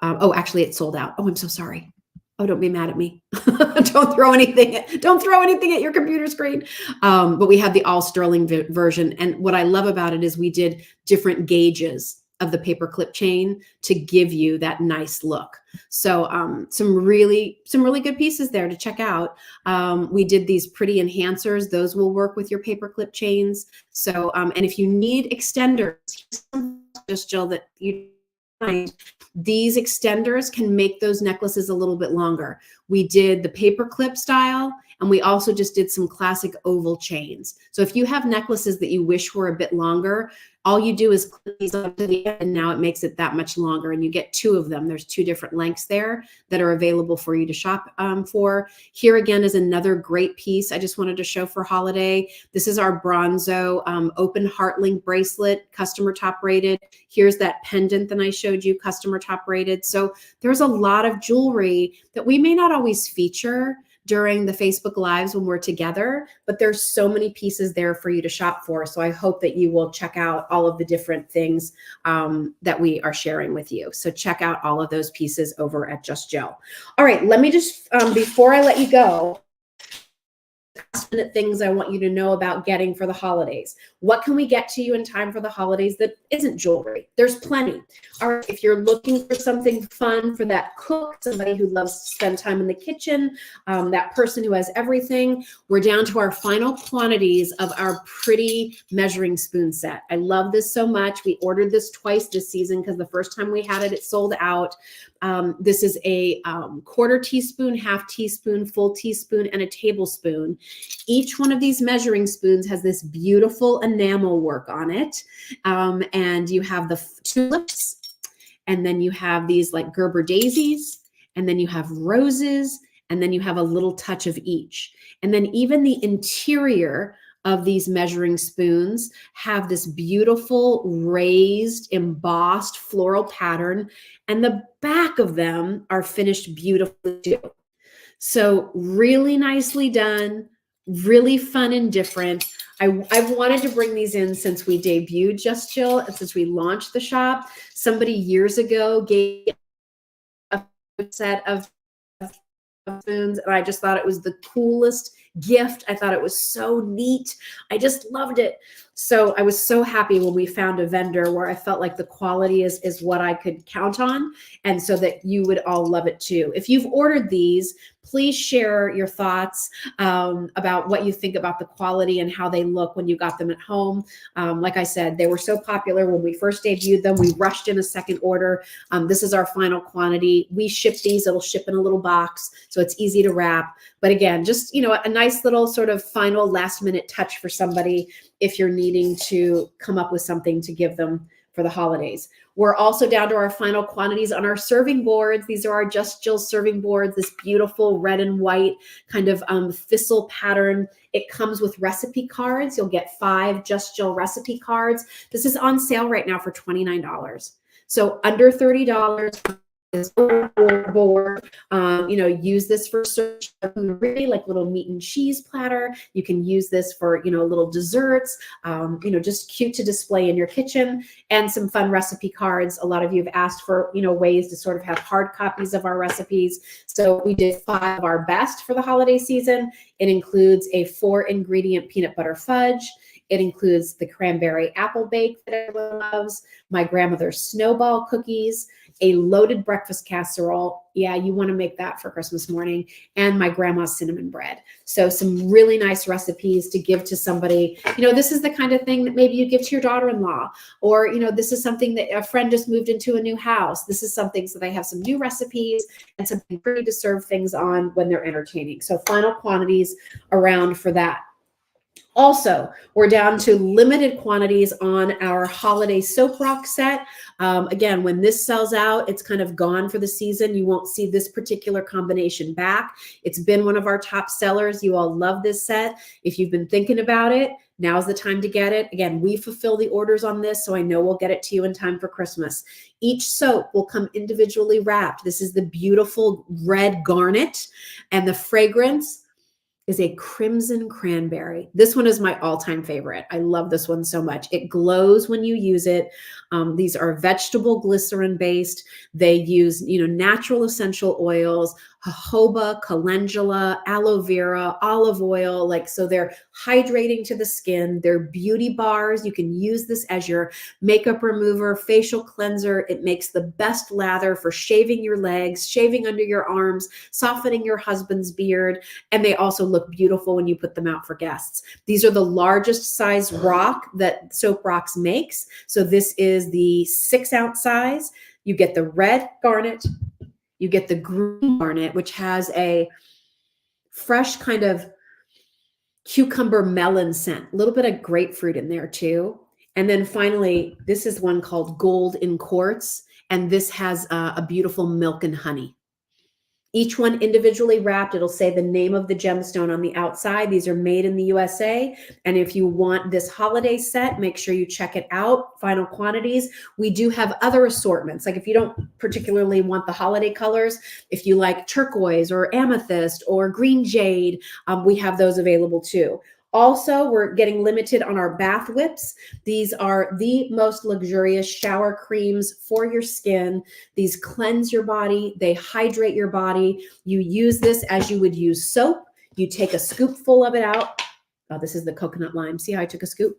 Oh, actually it sold out. Oh, I'm so sorry. Oh, don't be mad at me. Don't throw anything at your computer screen. But we had the all sterling version. And what I love about it is we did different gauges of the paperclip chain to give you that nice look. So some really good pieces there to check out. We did these pretty enhancers. Those will work with your paperclip chains. So, and if you need extenders, just Jill, that you find, these extenders can make those necklaces a little bit longer. We did the paperclip style, and we also just did some classic oval chains. So if you have necklaces that you wish were a bit longer, all you do is clip these up to the end, and now it makes it that much longer, and you get two of them. There's two different lengths there that are available for you to shop for. Here again is another great piece I just wanted to show for holiday. This is our Bronzo open heart link bracelet, customer top rated. Here's that pendant that I showed you, customer top rated. So there's a lot of jewelry that we may not always feature during the Facebook Lives when we're together, but there's so many pieces there for you to shop for. So I hope that you will check out all of the different things that we are sharing with you. So check out all of those pieces over at Just Jill. All right, let me just, before I let you go, last minute things I want you to know about getting for the holidays. What can we get to you in time for the holidays that isn't jewelry? There's plenty. All right, if you're looking for something fun for that cook, somebody who loves to spend time in the kitchen, that person who has everything, we're down to our final quantities of our pretty measuring spoon set. I love this so much. We ordered this twice this season because the first time we had it, it sold out. This is a quarter teaspoon, half teaspoon, full teaspoon, and a tablespoon. Each one of these measuring spoons has this beautiful enamel work on it. And you have the tulips, and then you have these like Gerber daisies, and then you have roses, and then you have a little touch of each. And then even the interior of these measuring spoons have this beautiful raised embossed floral pattern, and the back of them are finished beautifully too. So really nicely done, really fun and different. I've wanted to bring these in since we debuted Just Jill and since we launched the shop. Somebody years ago gave a set of spoons, and I just thought it was the coolest gift. I thought it was so neat. I just loved it. So I was so happy when we found a vendor where I felt like the quality is what I could count on, and so that you would all love it too. If you've ordered these, please share your thoughts about what you think about the quality and how they look when you got them at home. Like I said, they were so popular when we first debuted them. We rushed in a second order. This is our final quantity. We ship these. It'll ship in a little box, so it's easy to wrap. But again, just, you know, a nice little sort of final last minute touch for somebody if you're needing to come up with something to give them for the holidays. We're also down to our final quantities on our serving boards. These are our Just Jill serving boards, this beautiful red and white kind of thistle pattern. It comes with recipe cards. You'll get 5 Just Jill recipe cards. This is on sale right now for $29. So under $30. This board, you know, use this for search, really like little meat and cheese platter. You can use this for, you know, little desserts, you know, just cute to display in your kitchen, and some fun recipe cards. A lot of you have asked for, you know, ways to sort of have hard copies of our recipes. So we did 5 of our best for the holiday season. It includes a 4-ingredient peanut butter fudge. It includes the cranberry apple bake that everyone loves, my grandmother's snowball cookies, a loaded breakfast casserole. Yeah, you want to make that for Christmas morning, and my grandma's cinnamon bread. So some really nice recipes to give to somebody. You know, this is the kind of thing that maybe you give to your daughter-in-law, or, you know, this is something that a friend just moved into a new house. This is something so they have some new recipes and something pretty to serve things on when they're entertaining. So final quantities around for that. Also, we're down to limited quantities on our holiday soap rock set. Again, when this sells out, it's kind of gone for the season. You won't see this particular combination back. It's been one of our top sellers. You all love this set. If you've been thinking about it, now's the time to get it. Again, we fulfill the orders on this, so I know we'll get it to you in time for Christmas. Each soap will come individually wrapped. This is the beautiful red garnet, and the fragrance is a crimson cranberry. This one is my all-time favorite. I love this one so much. It glows when you use it. These are vegetable glycerin based. They use, natural essential oils, jojoba, calendula, aloe vera, olive oil. So they're hydrating to the skin. They're beauty bars. You can use this as your makeup remover, facial cleanser. It makes the best lather for shaving your legs, shaving under your arms, softening your husband's beard. And they also look beautiful when you put them out for guests. These are the largest size rock that Soap Rocks makes. So this is the 6-ounce size. You get the red garnet, you get the green garnet, which has a fresh kind of cucumber melon scent, a little bit of grapefruit in there too. And then finally, this is one called Gold in Quartz, and this has a beautiful milk and honey. Each one individually wrapped. It'll say the name of the gemstone on the outside. These are made in the USA. And if you want this holiday set, make sure you check it out. Final quantities. We do have other assortments. Like if you don't particularly want the holiday colors, if you like turquoise or amethyst or green jade, we have those available too. Also, we're getting limited on our bath whips. These are the most luxurious shower creams for your skin. These cleanse your body. They hydrate your body. You use this as you would use soap. You take a scoopful of it out. Oh, this is the coconut lime. See how I took a scoop?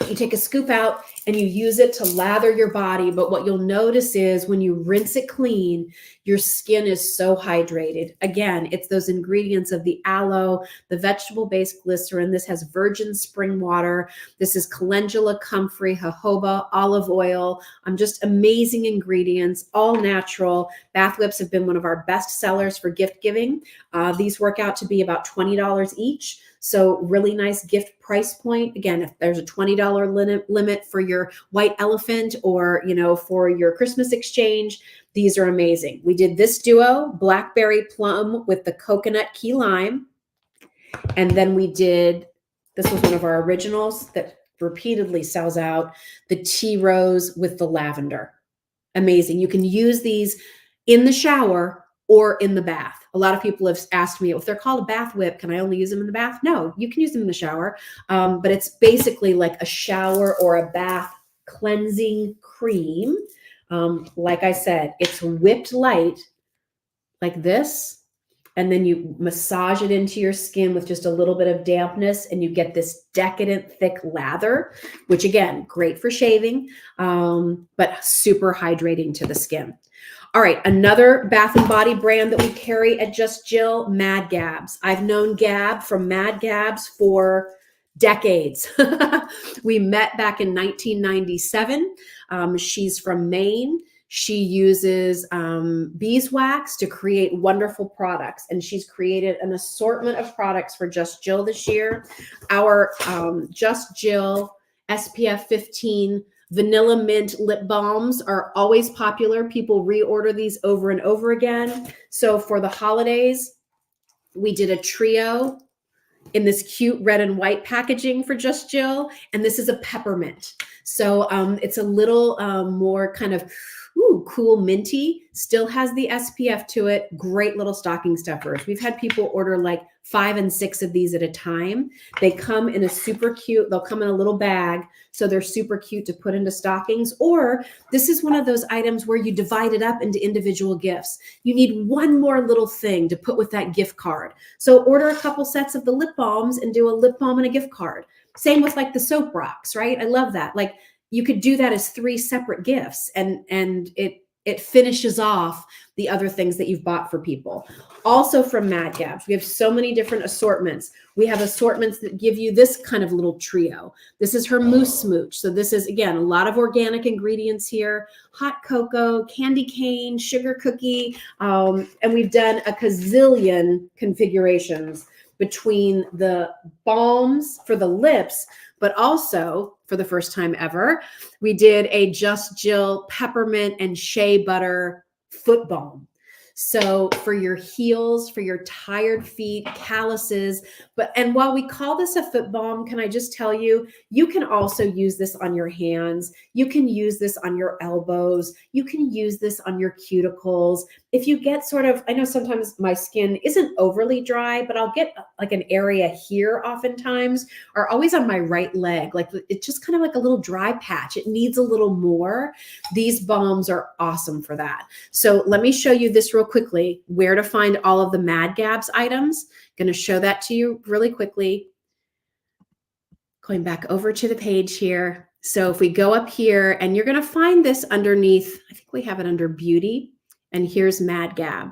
You take a scoop out and you use it to lather your body. But what you'll notice is when you rinse it clean, your skin is so hydrated. Again, it's those ingredients of the aloe, the vegetable-based glycerin. This has virgin spring water. This is calendula, comfrey, jojoba, olive oil. Just amazing ingredients, all natural. Bath whips have been one of our best sellers for gift giving. These work out to be about $20 each. So really nice gift price point. Again, if there's a $20 limit for your white elephant or, for your Christmas exchange, these are amazing. We did this duo, blackberry plum with the coconut key lime. And then we did, this was one of our originals that repeatedly sells out, the tea rose with the lavender. Amazing. You can use these in the shower or in the bath. A lot of people have asked me, if they're called a bath whip, can I only use them in the bath? No, you can use them in the shower. But it's basically like a shower or a bath cleansing cream. Like I said, it's whipped light like this. And then you massage it into your skin with just a little bit of dampness, and you get this decadent thick lather, which again, great for shaving, but super hydrating to the skin. All right, another Bath & Body brand that we carry at Just Jill, Mad Gabs. I've known Gab from Mad Gabs for decades. We met back in 1997. She's from Maine. She uses beeswax to create wonderful products, and she's created an assortment of products for Just Jill this year. Our Just Jill SPF 15 Vanilla Mint lip balms are always popular. People reorder these over and over again. So for the holidays, we did a trio in this cute red and white packaging for Just Jill, and this is a peppermint. So it's a little more kind of cool minty, still has the SPF to it. Great little stocking stuffers. We've had people order like 5 and 6 of these at a time. They come in a super cute, they'll come in a little bag. So they're super cute to put into stockings. Or this is one of those items where you divide it up into individual gifts. You need one more little thing to put with that gift card. So order a couple sets of the lip balms and do a lip balm and a gift card. Same with like the soap rocks, right? I love that. Like you could do that as 3 separate gifts, and it finishes off the other things that you've bought for people. Also from Mad Gabs, we have so many different assortments. We have assortments that give you this kind of little trio. This is her Mousse Smooch. So this is, again, a lot of organic ingredients here. Hot cocoa, candy cane, sugar cookie. And we've done a gazillion configurations between the balms for the lips, but also for the first time ever, we did a Just Jill peppermint and shea butter foot balm. So for your heels, for your tired feet, calluses, and while we call this a foot balm, can I just tell you, you can also use this on your hands. You can use this on your elbows. You can use this on your cuticles. If you get sort of, I know sometimes my skin isn't overly dry, but I'll get like an area here oftentimes, or always on my right leg. Like it's just kind of like a little dry patch. It needs a little more. These balms are awesome for that. So let me show you this real quickly, where to find all of the Mad Gabs items. Going to show that to you really quickly. Going back over to the page here. So if we go up here, and you're going to find this underneath, I think we have it under beauty, and here's Mad Gab.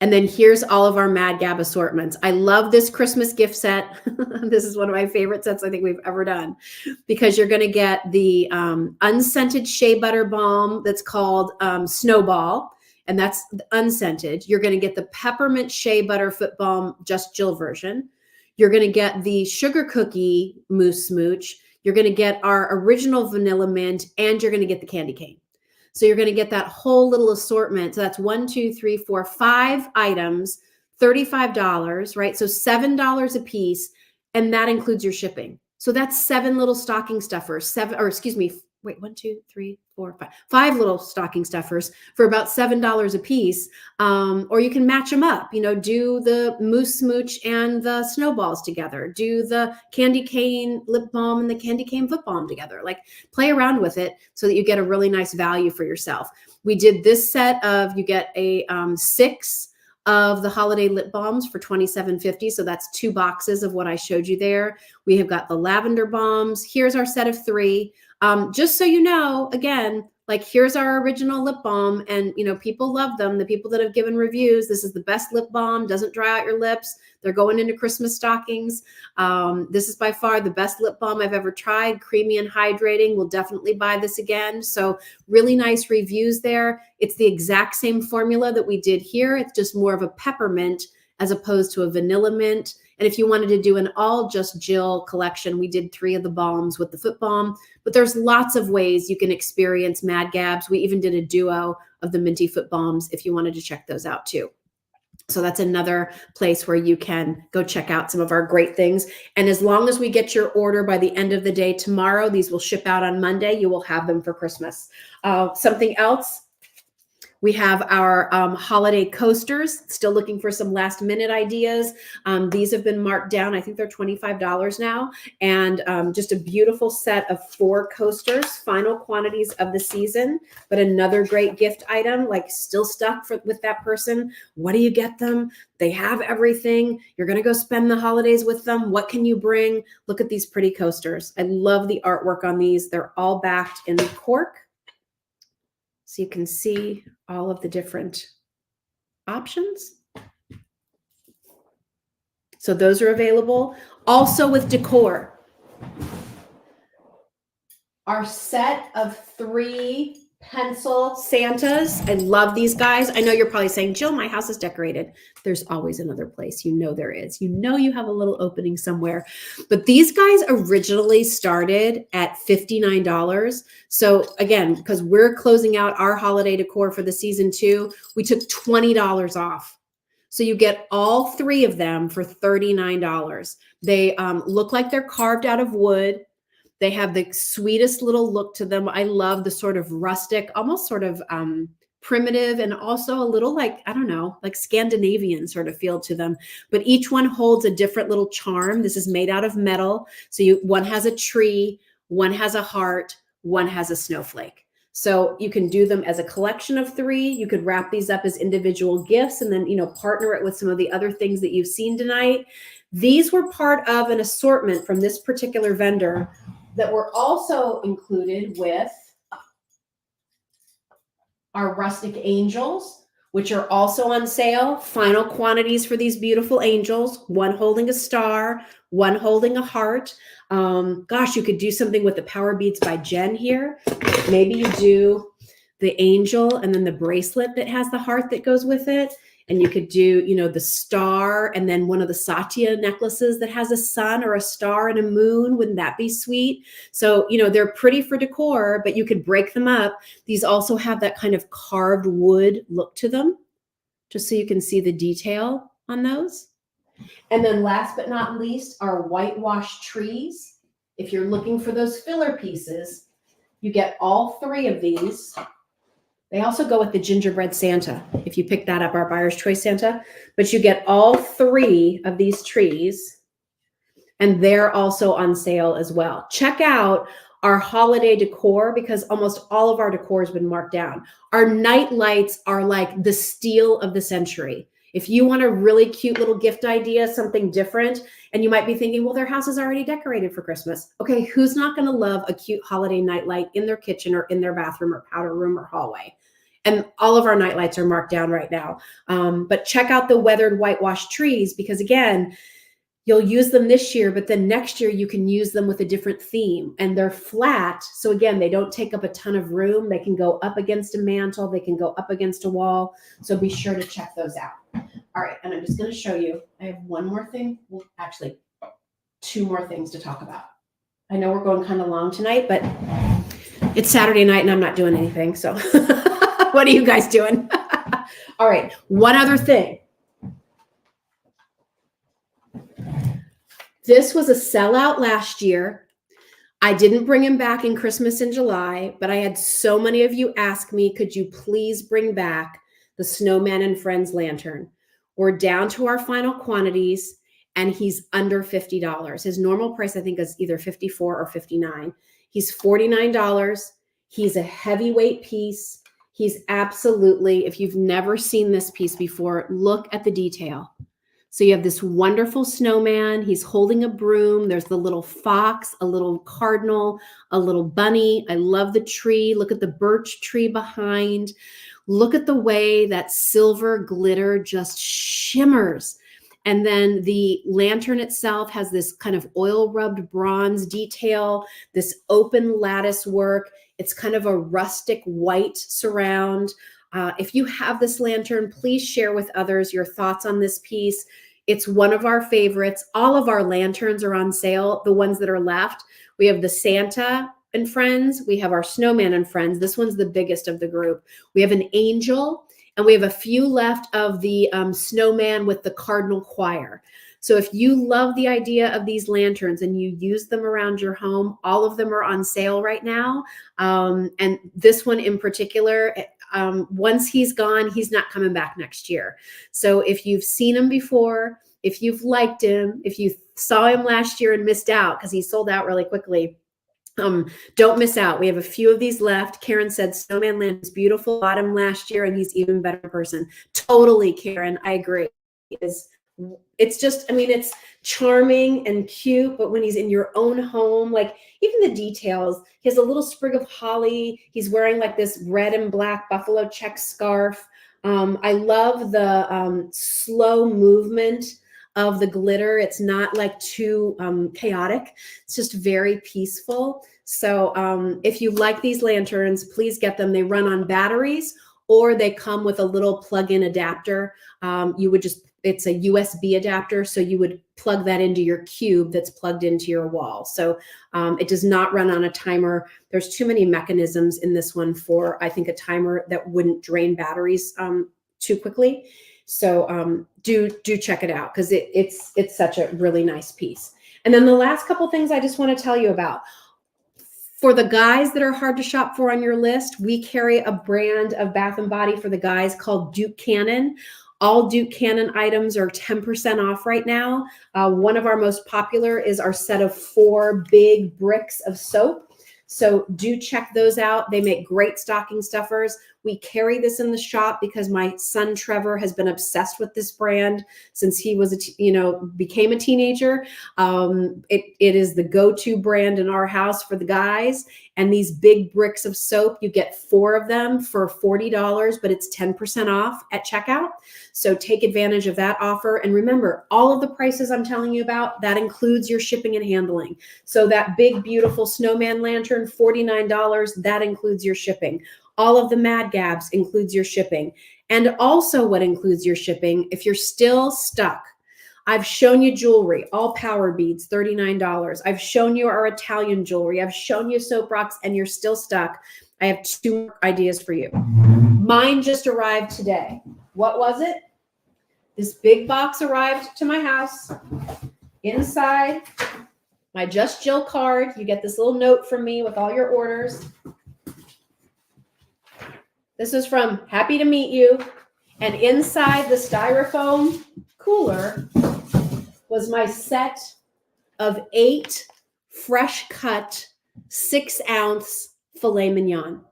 And then here's all of our Mad Gab assortments. I love this Christmas gift set. This is one of my favorite sets I think we've ever done, because you're going to get the unscented shea butter balm that's called Snowball, and that's unscented. You're going to get the peppermint shea butter foot balm, Just Jill version. You're going to get the sugar cookie mousse smooch. You're going to get our original vanilla mint, and you're going to get the candy cane. So you're going to get that whole little assortment. So that's 1, 2, 3, 4, 5 items, $35, right? So $7 a piece, and that includes your shipping. So that's 7 little stocking stuffers, 1, 2, 3, 4, 5 little stocking stuffers for about $7 a piece. Or you can match them up, do the mousse smooch and the snowballs together, do the candy cane lip balm and the candy cane foot balm together, like play around with it so that you get a really nice value for yourself. We did this set of, you get a 6 of the holiday lip balms for $27.50. So that's 2 boxes of what I showed you there. We have got the lavender balms. Here's our set of 3. Just so you know, again, like here's our original lip balm, and people love them. The people that have given reviews, this is the best lip balm, doesn't dry out your lips. They're going into Christmas stockings. This is by far the best lip balm I've ever tried, creamy and hydrating. We'll definitely buy this again. So really nice reviews there. It's the exact same formula that we did here. It's just more of a peppermint as opposed to a vanilla mint. And if you wanted to do an all Just Jill collection, we did 3 of the balms with the foot balm, but there's lots of ways you can experience Mad Gabs. We even did a duo of the minty foot balms if you wanted to check those out too. So that's another place where you can go check out some of our great things. And as long as we get your order by the end of the day tomorrow, these will ship out on Monday. You will have them for Christmas. Something else, we have our holiday coasters, still looking for some last minute ideas. These have been marked down. I think they're $25 now. And just a beautiful set of 4 coasters, final quantities of the season, but another great gift item, like still stuck with that person. What do you get them? They have everything. You're going to go spend the holidays with them. What can you bring? Look at these pretty coasters. I love the artwork on these. They're all backed in cork. So you can see all of the different options. So those are available. Also with decor, our set of 3 pencil Santas. I love these guys. I know you're probably saying, Jill, my house is decorated. There's always another place. There is. You have a little opening somewhere. But these guys originally started at $59. So again, because we're closing out our holiday decor for the season 2, we took $20 off. So you get all 3 of them for $39. They look like they're carved out of wood. They have the sweetest little look to them. I love the sort of rustic, almost sort of primitive, and also a little like Scandinavian sort of feel to them. But each one holds a different little charm. This is made out of metal. So one has a tree, one has a heart, one has a snowflake. So you can do them as a collection of 3. You could wrap these up as individual gifts and then, partner it with some of the other things that you've seen tonight. These were part of an assortment from this particular vendor that were also included with our rustic angels, which are also on sale. Final quantities for these beautiful angels, one holding a star, one holding a heart. Gosh, you could do something with the Power Beads by Jen here. Maybe you do the angel and then the bracelet that has the heart that goes with it. And you could do, you know, the star and then one of the Satya necklaces that has a sun or a star and a moon. Wouldn't that be sweet? So, you know, they're pretty for decor, but you could break them up. These also have that kind of carved wood look to them, just so you can see the detail on those. And then last but not least are whitewashed trees. If you're looking for those filler pieces, you get all 3 of these. They also go with the gingerbread Santa, if you pick that up, our Buyer's Choice Santa. But you get all 3 of these trees, and they're also on sale as well. Check out our holiday decor because almost all of our decor has been marked down. Our night lights are like the steal of the century. If you want a really cute little gift idea, something different, and you might be thinking, well, their house is already decorated for Christmas. Okay, who's not going to love a cute holiday nightlight in their kitchen or in their bathroom or powder room or hallway? And all of our nightlights are marked down right now. But check out the weathered whitewashed trees because, again, you'll use them this year, but then next year you can use them with a different theme. And they're flat. So again, they don't take up a ton of room. They can go up against a mantle. They can go up against a wall. So be sure to check those out. All right. And I'm just going to show you. I have one more thing. Well, actually, 2 more things to talk about. I know we're going kind of long tonight, but it's Saturday night and I'm not doing anything. So what are you guys doing? All right. One other thing. This was a sellout last year. I didn't bring him back in Christmas in July, but I had so many of you ask me, could you please bring back the Snowman and Friends lantern? We're down to our final quantities and he's under $50. His normal price, I think, is either $54 or $59. He's $49. He's a heavyweight piece. He's absolutely, if you've never seen this piece before, look at the detail. So you have this wonderful snowman. He's holding a broom. There's the little fox, a little cardinal, a little bunny. I love the tree. Look at the birch tree behind. Look at the way that silver glitter just shimmers. And then the lantern itself has this kind of oil rubbed bronze detail, this open lattice work. It's kind of a rustic white surround. If you have this lantern, please share with others your thoughts on this piece. It's one of our favorites. All of our lanterns are on sale, the ones that are left. We have the Santa and Friends. We have our Snowman and Friends. This one's the biggest of the group. We have an angel, and we have a few left of the snowman with the cardinal choir. So if you love the idea of these lanterns and you use them around your home, all of them are on sale right now. And this one in particular, once he's gone, he's not coming back next year. So if you've seen him before, if you've liked him, if you saw him last year and missed out because he sold out really quickly, don't miss out. We have a few of these left. Karen said Snowman Land is beautiful. Bought him last year and he's even better person. Totally, Karen. I agree. It's just, I mean, it's charming and cute, but when he's in your own home, like even the details, he has a little sprig of holly. He's wearing like this red and black buffalo check scarf. I love the slow movement of the glitter. It's not like too chaotic. It's just very peaceful. So if you like these lanterns, please get them. They run on batteries or they come with a little plug-in adapter. You would just, it's a USB adapter. So you would plug that into your cube that's plugged into your wall. So it does not run on a timer. There's too many mechanisms in this one for, I think, a timer that wouldn't drain batteries too quickly. So do check it out because it's such a really nice piece. And then the last couple things I just want to tell you about. For the guys that are hard to shop for on your list, we carry a brand of Bath & Body for the guys called Duke Cannon. All Duke Cannon items are 10% off right now. One of our most popular is our set of 4 big bricks of soap. So do check those out. They make great stocking stuffers. We carry this in the shop because my son Trevor has been obsessed with this brand since he was became a teenager. It is the go-to brand in our house for the guys. And these big bricks of soap, you get 4 of them for $40, but it's 10% off at checkout. So take advantage of that offer. And remember, all of the prices I'm telling you about, that includes your shipping and handling. So that big, beautiful snowman lantern, $49, that includes your shipping. All of the Mad Gabs includes your shipping. And also what includes your shipping, if you're still stuck, I've shown you jewelry, all power beads, $39. I've shown you our Italian jewelry. I've shown you soap rocks and you're still stuck. I have 2 ideas for you. Mine just arrived today. What was it? This big box arrived to my house. Inside, my Just Jill card. You get this little note from me with all your orders. This is from Happy to Meet You. And inside the styrofoam cooler was my set of 8 fresh cut 6-ounce filet mignon.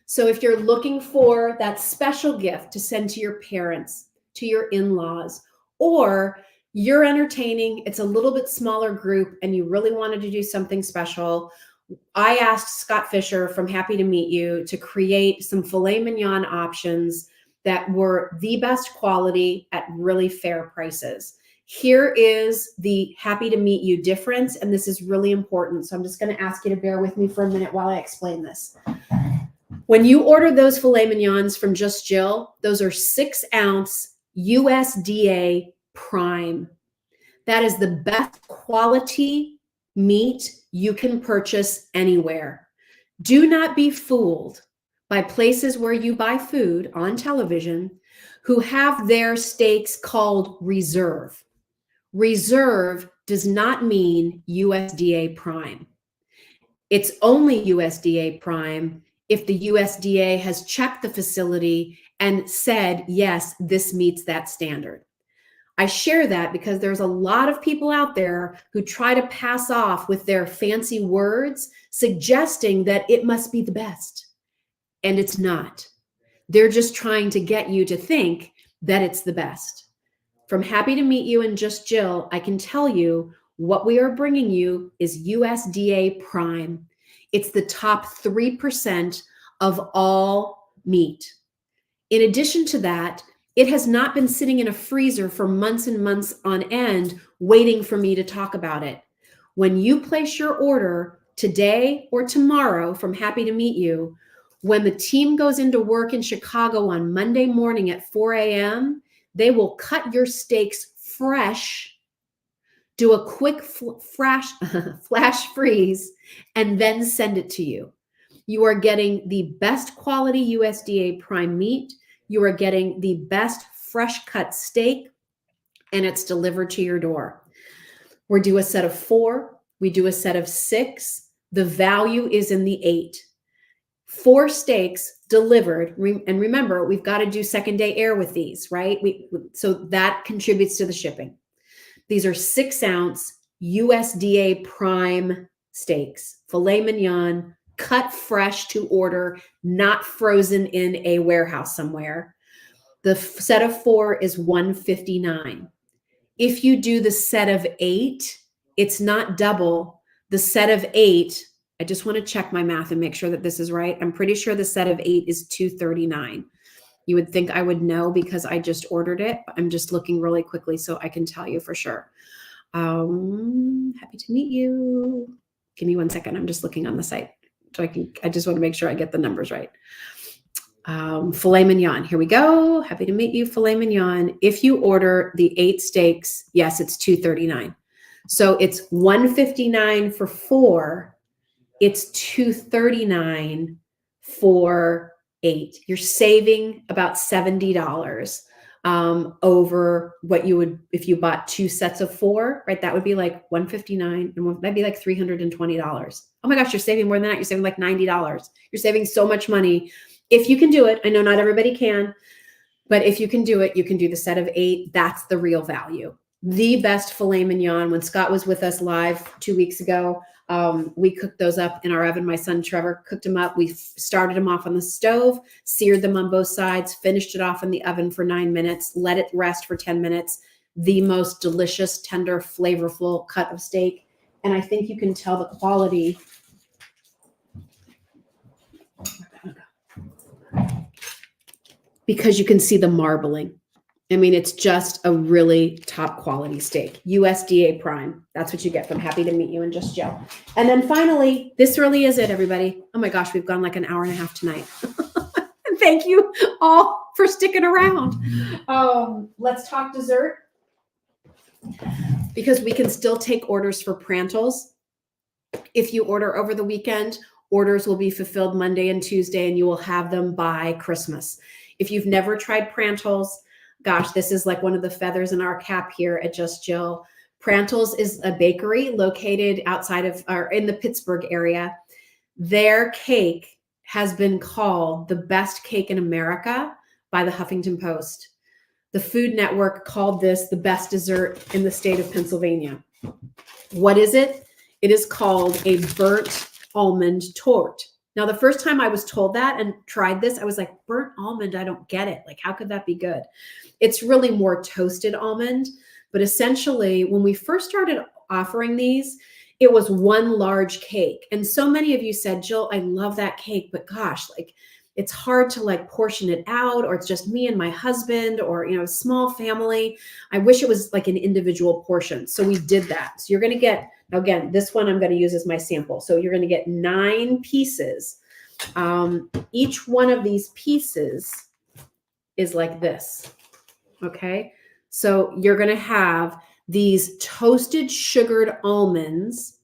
So if you're looking for that special gift to send to your parents, to your in-laws, or you're entertaining, it's a little bit smaller group and you really wanted to do something special, I asked Scott Fisher from Happy to Meet You to create some filet mignon options that were the best quality at really fair prices. Here is the Happy to Meet You difference, and this is really important. So I'm just going to ask you to bear with me for a minute while I explain this. When you order those filet mignons from Just Jill, those are 6-ounce USDA prime. That is the best quality meat you can purchase anywhere. Do not be fooled by places where you buy food on television who have their steaks called reserve. Reserve does not mean USDA prime. It's only USDA prime if the USDA has checked the facility and said, yes, this meets that standard. I share that because there's a lot of people out there who try to pass off with their fancy words, suggesting that it must be the best. And it's not. They're just trying to get you to think that it's the best. From Happy to Meet You and Just Jill, I can tell you what we are bringing you is USDA prime. It's the top 3% of all meat. In addition to that, it has not been sitting in a freezer for months and months on end, waiting for me to talk about it. When you place your order today or tomorrow from Happy to Meet You, when the team goes into work in Chicago on Monday morning at 4 a.m., they will cut your steaks fresh, do a quick flash freeze, and then send it to you. You are getting the best quality USDA prime meat. You are getting the best fresh cut steak, and it's delivered to your door. We do a set of 4. We do a set of 6. The value is in the 8. 4 steaks delivered. And remember, we've got to do second day air with these, right? So that contributes to the shipping. These are 6-ounce USDA prime steaks, filet mignon, cut fresh to order, not frozen in a warehouse somewhere. The set of 4 is $159. If you do the set of 8, it's not double. The set of 8, I just want to check my math and make sure that this is right. I'm pretty sure the set of 8 is $239. You would think I would know because I just ordered it. I'm just looking really quickly so I can tell you for sure. Happy to meet you. Give me 1 second. I'm just looking on the site. So I just want to make sure I get the numbers right. Filet mignon. Here we go. Happy to meet you. Filet mignon. If you order the 8 steaks, yes, it's $239. So it's $159 for 4. It's $239 for 8. You're saving about $70 over what you would if you bought 2 sets of 4, right? That would be like $159, and that'd be like $320. Oh my gosh, you're saving more than that. You're saving like $90. You're saving so much money. If you can do it, I know not everybody can, but if you can do it, you can do the set of 8. That's the real value. The best filet mignon. When Scott was with us live 2 weeks ago, we cooked those up in our oven. My son Trevor cooked them up. We started them off on the stove, seared them on both sides, finished it off in the oven for 9 minutes, let it rest for 10 minutes. The most delicious, tender, flavorful cut of steak. And I think you can tell the quality. Because you can see the marbling. I mean, it's just a really top quality steak. USDA prime. That's what you get from Happy to Meet You and Just Jill. And then finally, this really is it, everybody. Oh my gosh, we've gone like an hour and a half tonight. Thank you all for sticking around. Let's talk dessert, because we can still take orders for Prantles. If you order over the weekend, orders will be fulfilled Monday and Tuesday, and you will have them by Christmas. If you've never tried Prantles, gosh, this is like one of the feathers in our cap here at Just Jill. Prantles is a bakery located outside of, or in the Pittsburgh area. Their cake has been called the best cake in America by the Huffington Post. The Food Network called this the best dessert in the state of Pennsylvania. What is it? It is called a burnt almond torte. Now, the first time I was told that and tried this, I was like, burnt almond, I don't get it. Like, how could that be good? It's really more toasted almond. But essentially, when we first started offering these, it was one large cake. And so many of you said, Jill, I love that cake, but gosh, like, it's hard to like portion it out, or it's just me and my husband, or, you know, a small family. I wish it was like an individual portion. So we did that. So you're going to get, again, this one I'm going to use as my sample. So you're going to get 9 pieces. Each one of these pieces is like this. Okay. So you're going to have these toasted sugared almonds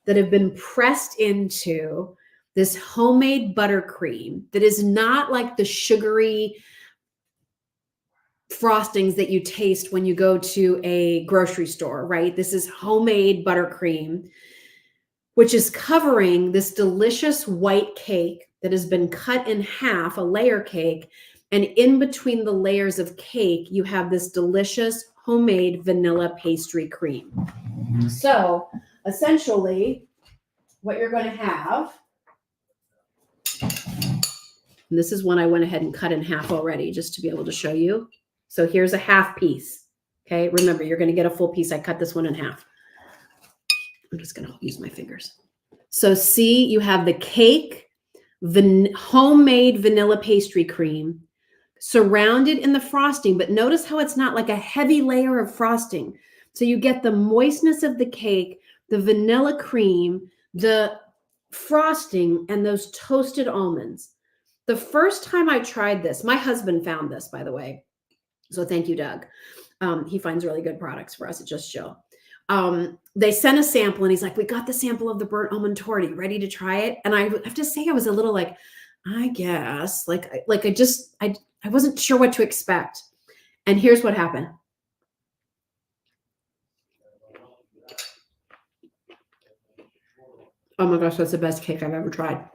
that have been pressed into this homemade buttercream that is not like the sugary frostings that you taste when you go to a grocery store, right? This is homemade buttercream, which is covering this delicious white cake that has been cut in half, a layer cake. And in between the layers of cake, you have this delicious homemade vanilla pastry cream. So essentially, what you're going to have, and this is one I went ahead and cut in half already just to be able to show you. So here's a half piece. Okay, remember, you're going to get a full piece. I cut this one in half. I'm just going to use my fingers. So see, you have the cake, homemade vanilla pastry cream, surrounded in the frosting, but notice how it's not like a heavy layer of frosting. So you get the moistness of the cake, the vanilla cream, the frosting, and those toasted almonds. The first time I tried this, my husband found this, by the way. So thank you, Doug. He finds really good products for us at Just Jill. They sent a sample and he's like, we got the sample of the burnt almond torte, ready to try it? And I have to say, I was a little like, I guess, I wasn't sure what to expect. And here's what happened. Oh my gosh, that's the best cake I've ever tried.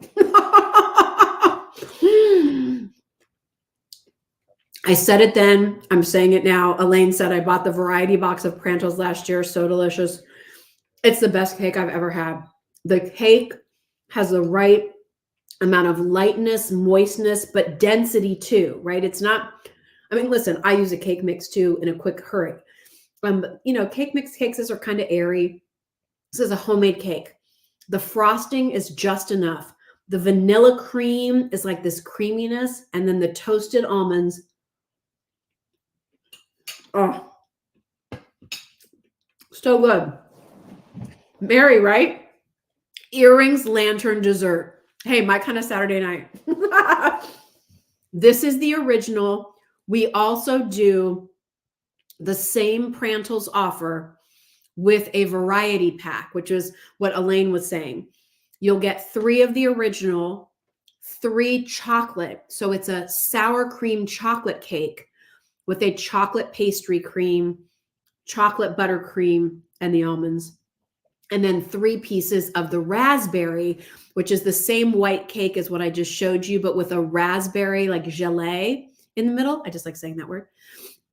I said it then, I'm saying it now. Elaine said I bought the variety box of Prantles last year. So delicious. It's the best cake I've ever had. The cake has the right amount of lightness, moistness, but density too, right? It's not, I mean, listen, I use a cake mix too in a quick hurry. You know, cake mix cakes are kind of airy. This is a homemade cake. The frosting is just enough. The vanilla cream is like this creaminess, and then the toasted almonds. Oh, so good. Mary, right? Earrings, lantern, dessert. Hey, my kind of Saturday night. This is the original. We also do the same Prantles offer with a variety pack, which is what Elaine was saying. You'll get 3 of the original, 3 chocolate. So it's a sour cream chocolate cake with a chocolate pastry cream, chocolate buttercream, and the almonds. And then 3 pieces of the raspberry, which is the same white cake as what I just showed you, but with a raspberry like gelée in the middle. I just like saying that word.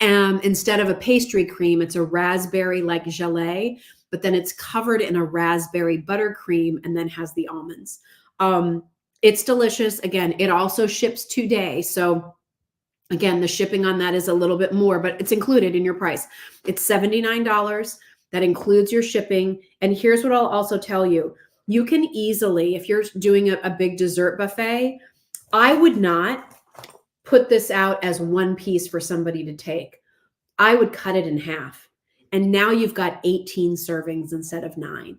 Instead of a pastry cream, it's a raspberry like gelée, but then it's covered in a raspberry buttercream and then has the almonds. It's delicious. Again, it also ships today. So again, the shipping on that is a little bit more, but it's included in your price. It's $79. That includes your shipping. And here's what I'll also tell you. You can easily, if you're doing a big dessert buffet, I would not put this out as one piece for somebody to take. I would cut it in half. And now you've got 18 servings instead of 9.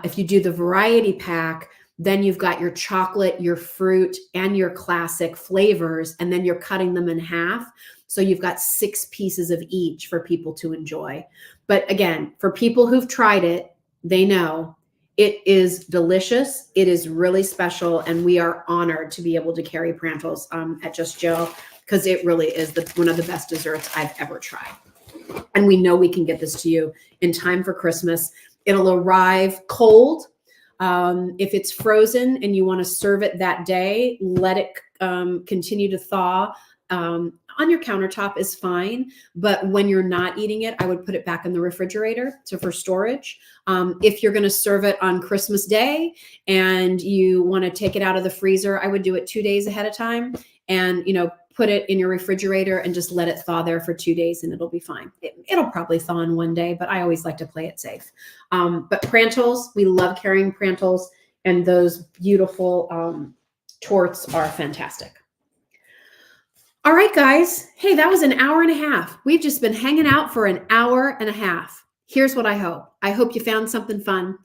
If you do the variety pack, Then you've got your chocolate, your fruit, and your classic flavors, and then you're cutting them in half. So you've got 6 pieces of each for people to enjoy. But again, for people who've tried it, they know it is delicious. It is really special. And we are honored to be able to carry Prantls at Just Jill, because it really is one of the best desserts I've ever tried. And we know we can get this to you in time for Christmas. It'll arrive cold. If it's frozen and you want to serve it that day, let it continue to thaw. On your countertop is fine, but when you're not eating it, I would put it back in the refrigerator for storage. If you're going to serve it on Christmas Day and you want to take it out of the freezer, I would do it 2 days ahead of time and, put it in your refrigerator and just let it thaw there for 2 days and it'll be fine. It'll probably thaw in 1 day, but I always like to play it safe. But Prantls, we love carrying Prantls, and those beautiful torts are fantastic. All right, guys. Hey, that was an hour and a half. We've just been hanging out for an hour and a half. Here's what I hope. I hope you found something fun.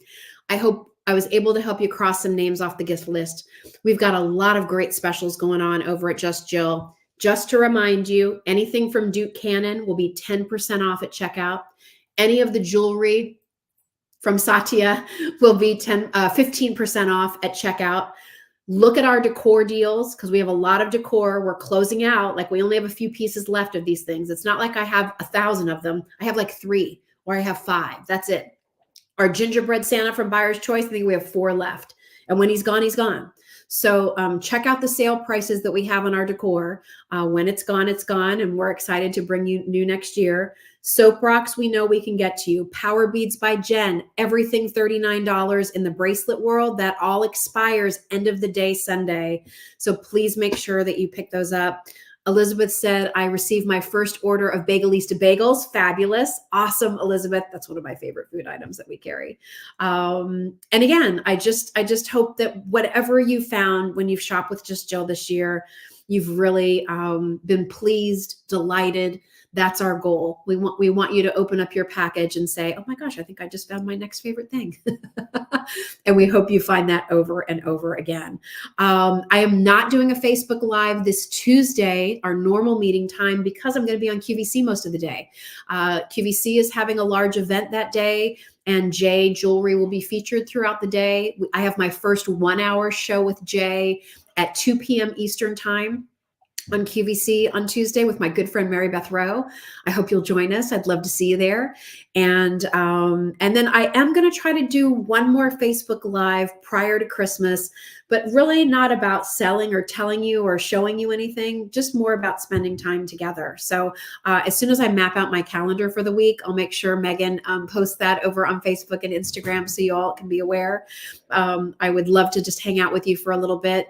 I hope I was able to help you cross some names off the gift list. We've got a lot of great specials going on over at Just Jill. Just to remind you, anything from Duke Cannon will be 10% off at checkout. Any of the jewelry from Satya will be 15% off at checkout. Look at our decor deals, because we have a lot of decor. We're closing out. Like, we only have a few pieces left of these things. It's not like I have 1,000 of them. I have like 3 or I have 5. That's it. Our gingerbread Santa from Buyer's Choice, I think we have 4 left. And when he's gone, he's gone. So check out the sale prices that we have on our decor. When it's gone, it's gone. And we're excited to bring you new next year. Soap rocks, we know we can get to you. Power beads by Jen, everything $39 in the bracelet world. That all expires end of the day Sunday. So please make sure that you pick those up. Elizabeth said, I received my first order of Bagelista bagels. Fabulous. Awesome, Elizabeth. That's one of my favorite food items that we carry. And again, I just hope that whatever you found when you've shopped with Just Jill this year, you've really been pleased, delighted. That's our goal. We want you to open up your package and say, oh my gosh, I think I just found my next favorite thing. And we hope you find that over and over again. I am not doing a Facebook Live this Tuesday, our normal meeting time, because I'm going to be on QVC most of the day. QVC is having a large event that day, and Jay Jewelry will be featured throughout the day. I have my first 1-hour show with Jay at 2 p.m. Eastern time on QVC on Tuesday with my good friend Mary Beth Rowe. I hope you'll join us. I'd love to see you there. And then I am going to try to do one more Facebook Live prior to Christmas, but really not about selling or telling you or showing you anything, just more about spending time together. So as soon as I map out my calendar for the week, I'll make sure Megan posts that over on Facebook and Instagram so you all can be aware. I would love to just hang out with you for a little bit.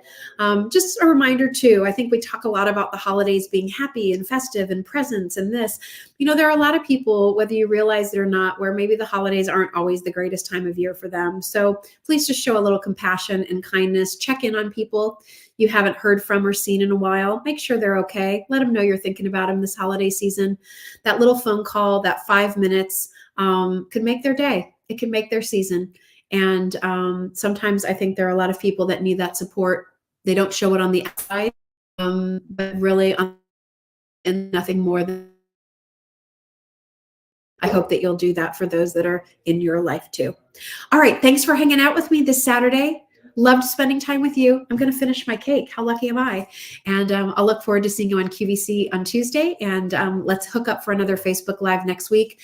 Just a reminder too, I think we talk a lot about the holidays being happy and festive and presents and this. There are a lot of people, whether you realize it or not, where maybe the holidays aren't always the greatest time of year for them. So please just show a little compassion and kindness. Check in on people you haven't heard from or seen in a while. Make sure they're okay. Let them know you're thinking about them this holiday season. That little phone call, that 5 minutes could make their day. It can make their season. And sometimes I think there are a lot of people that need that support. They don't show it on the outside, but really and nothing more than. I hope that you'll do that for those that are in your life too. All right. Thanks for hanging out with me this Saturday. Loved spending time with you. I'm going to finish my cake. How lucky am I? And I'll look forward to seeing you on QVC on Tuesday. And let's hook up for another Facebook Live next week.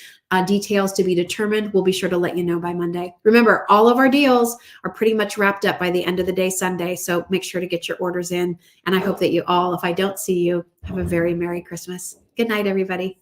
Details to be determined. We'll be sure to let you know by Monday. Remember, all of our deals are pretty much wrapped up by the end of the day Sunday. So make sure to get your orders in. And I hope that you all, if I don't see you, have a very Merry Christmas. Good night, everybody.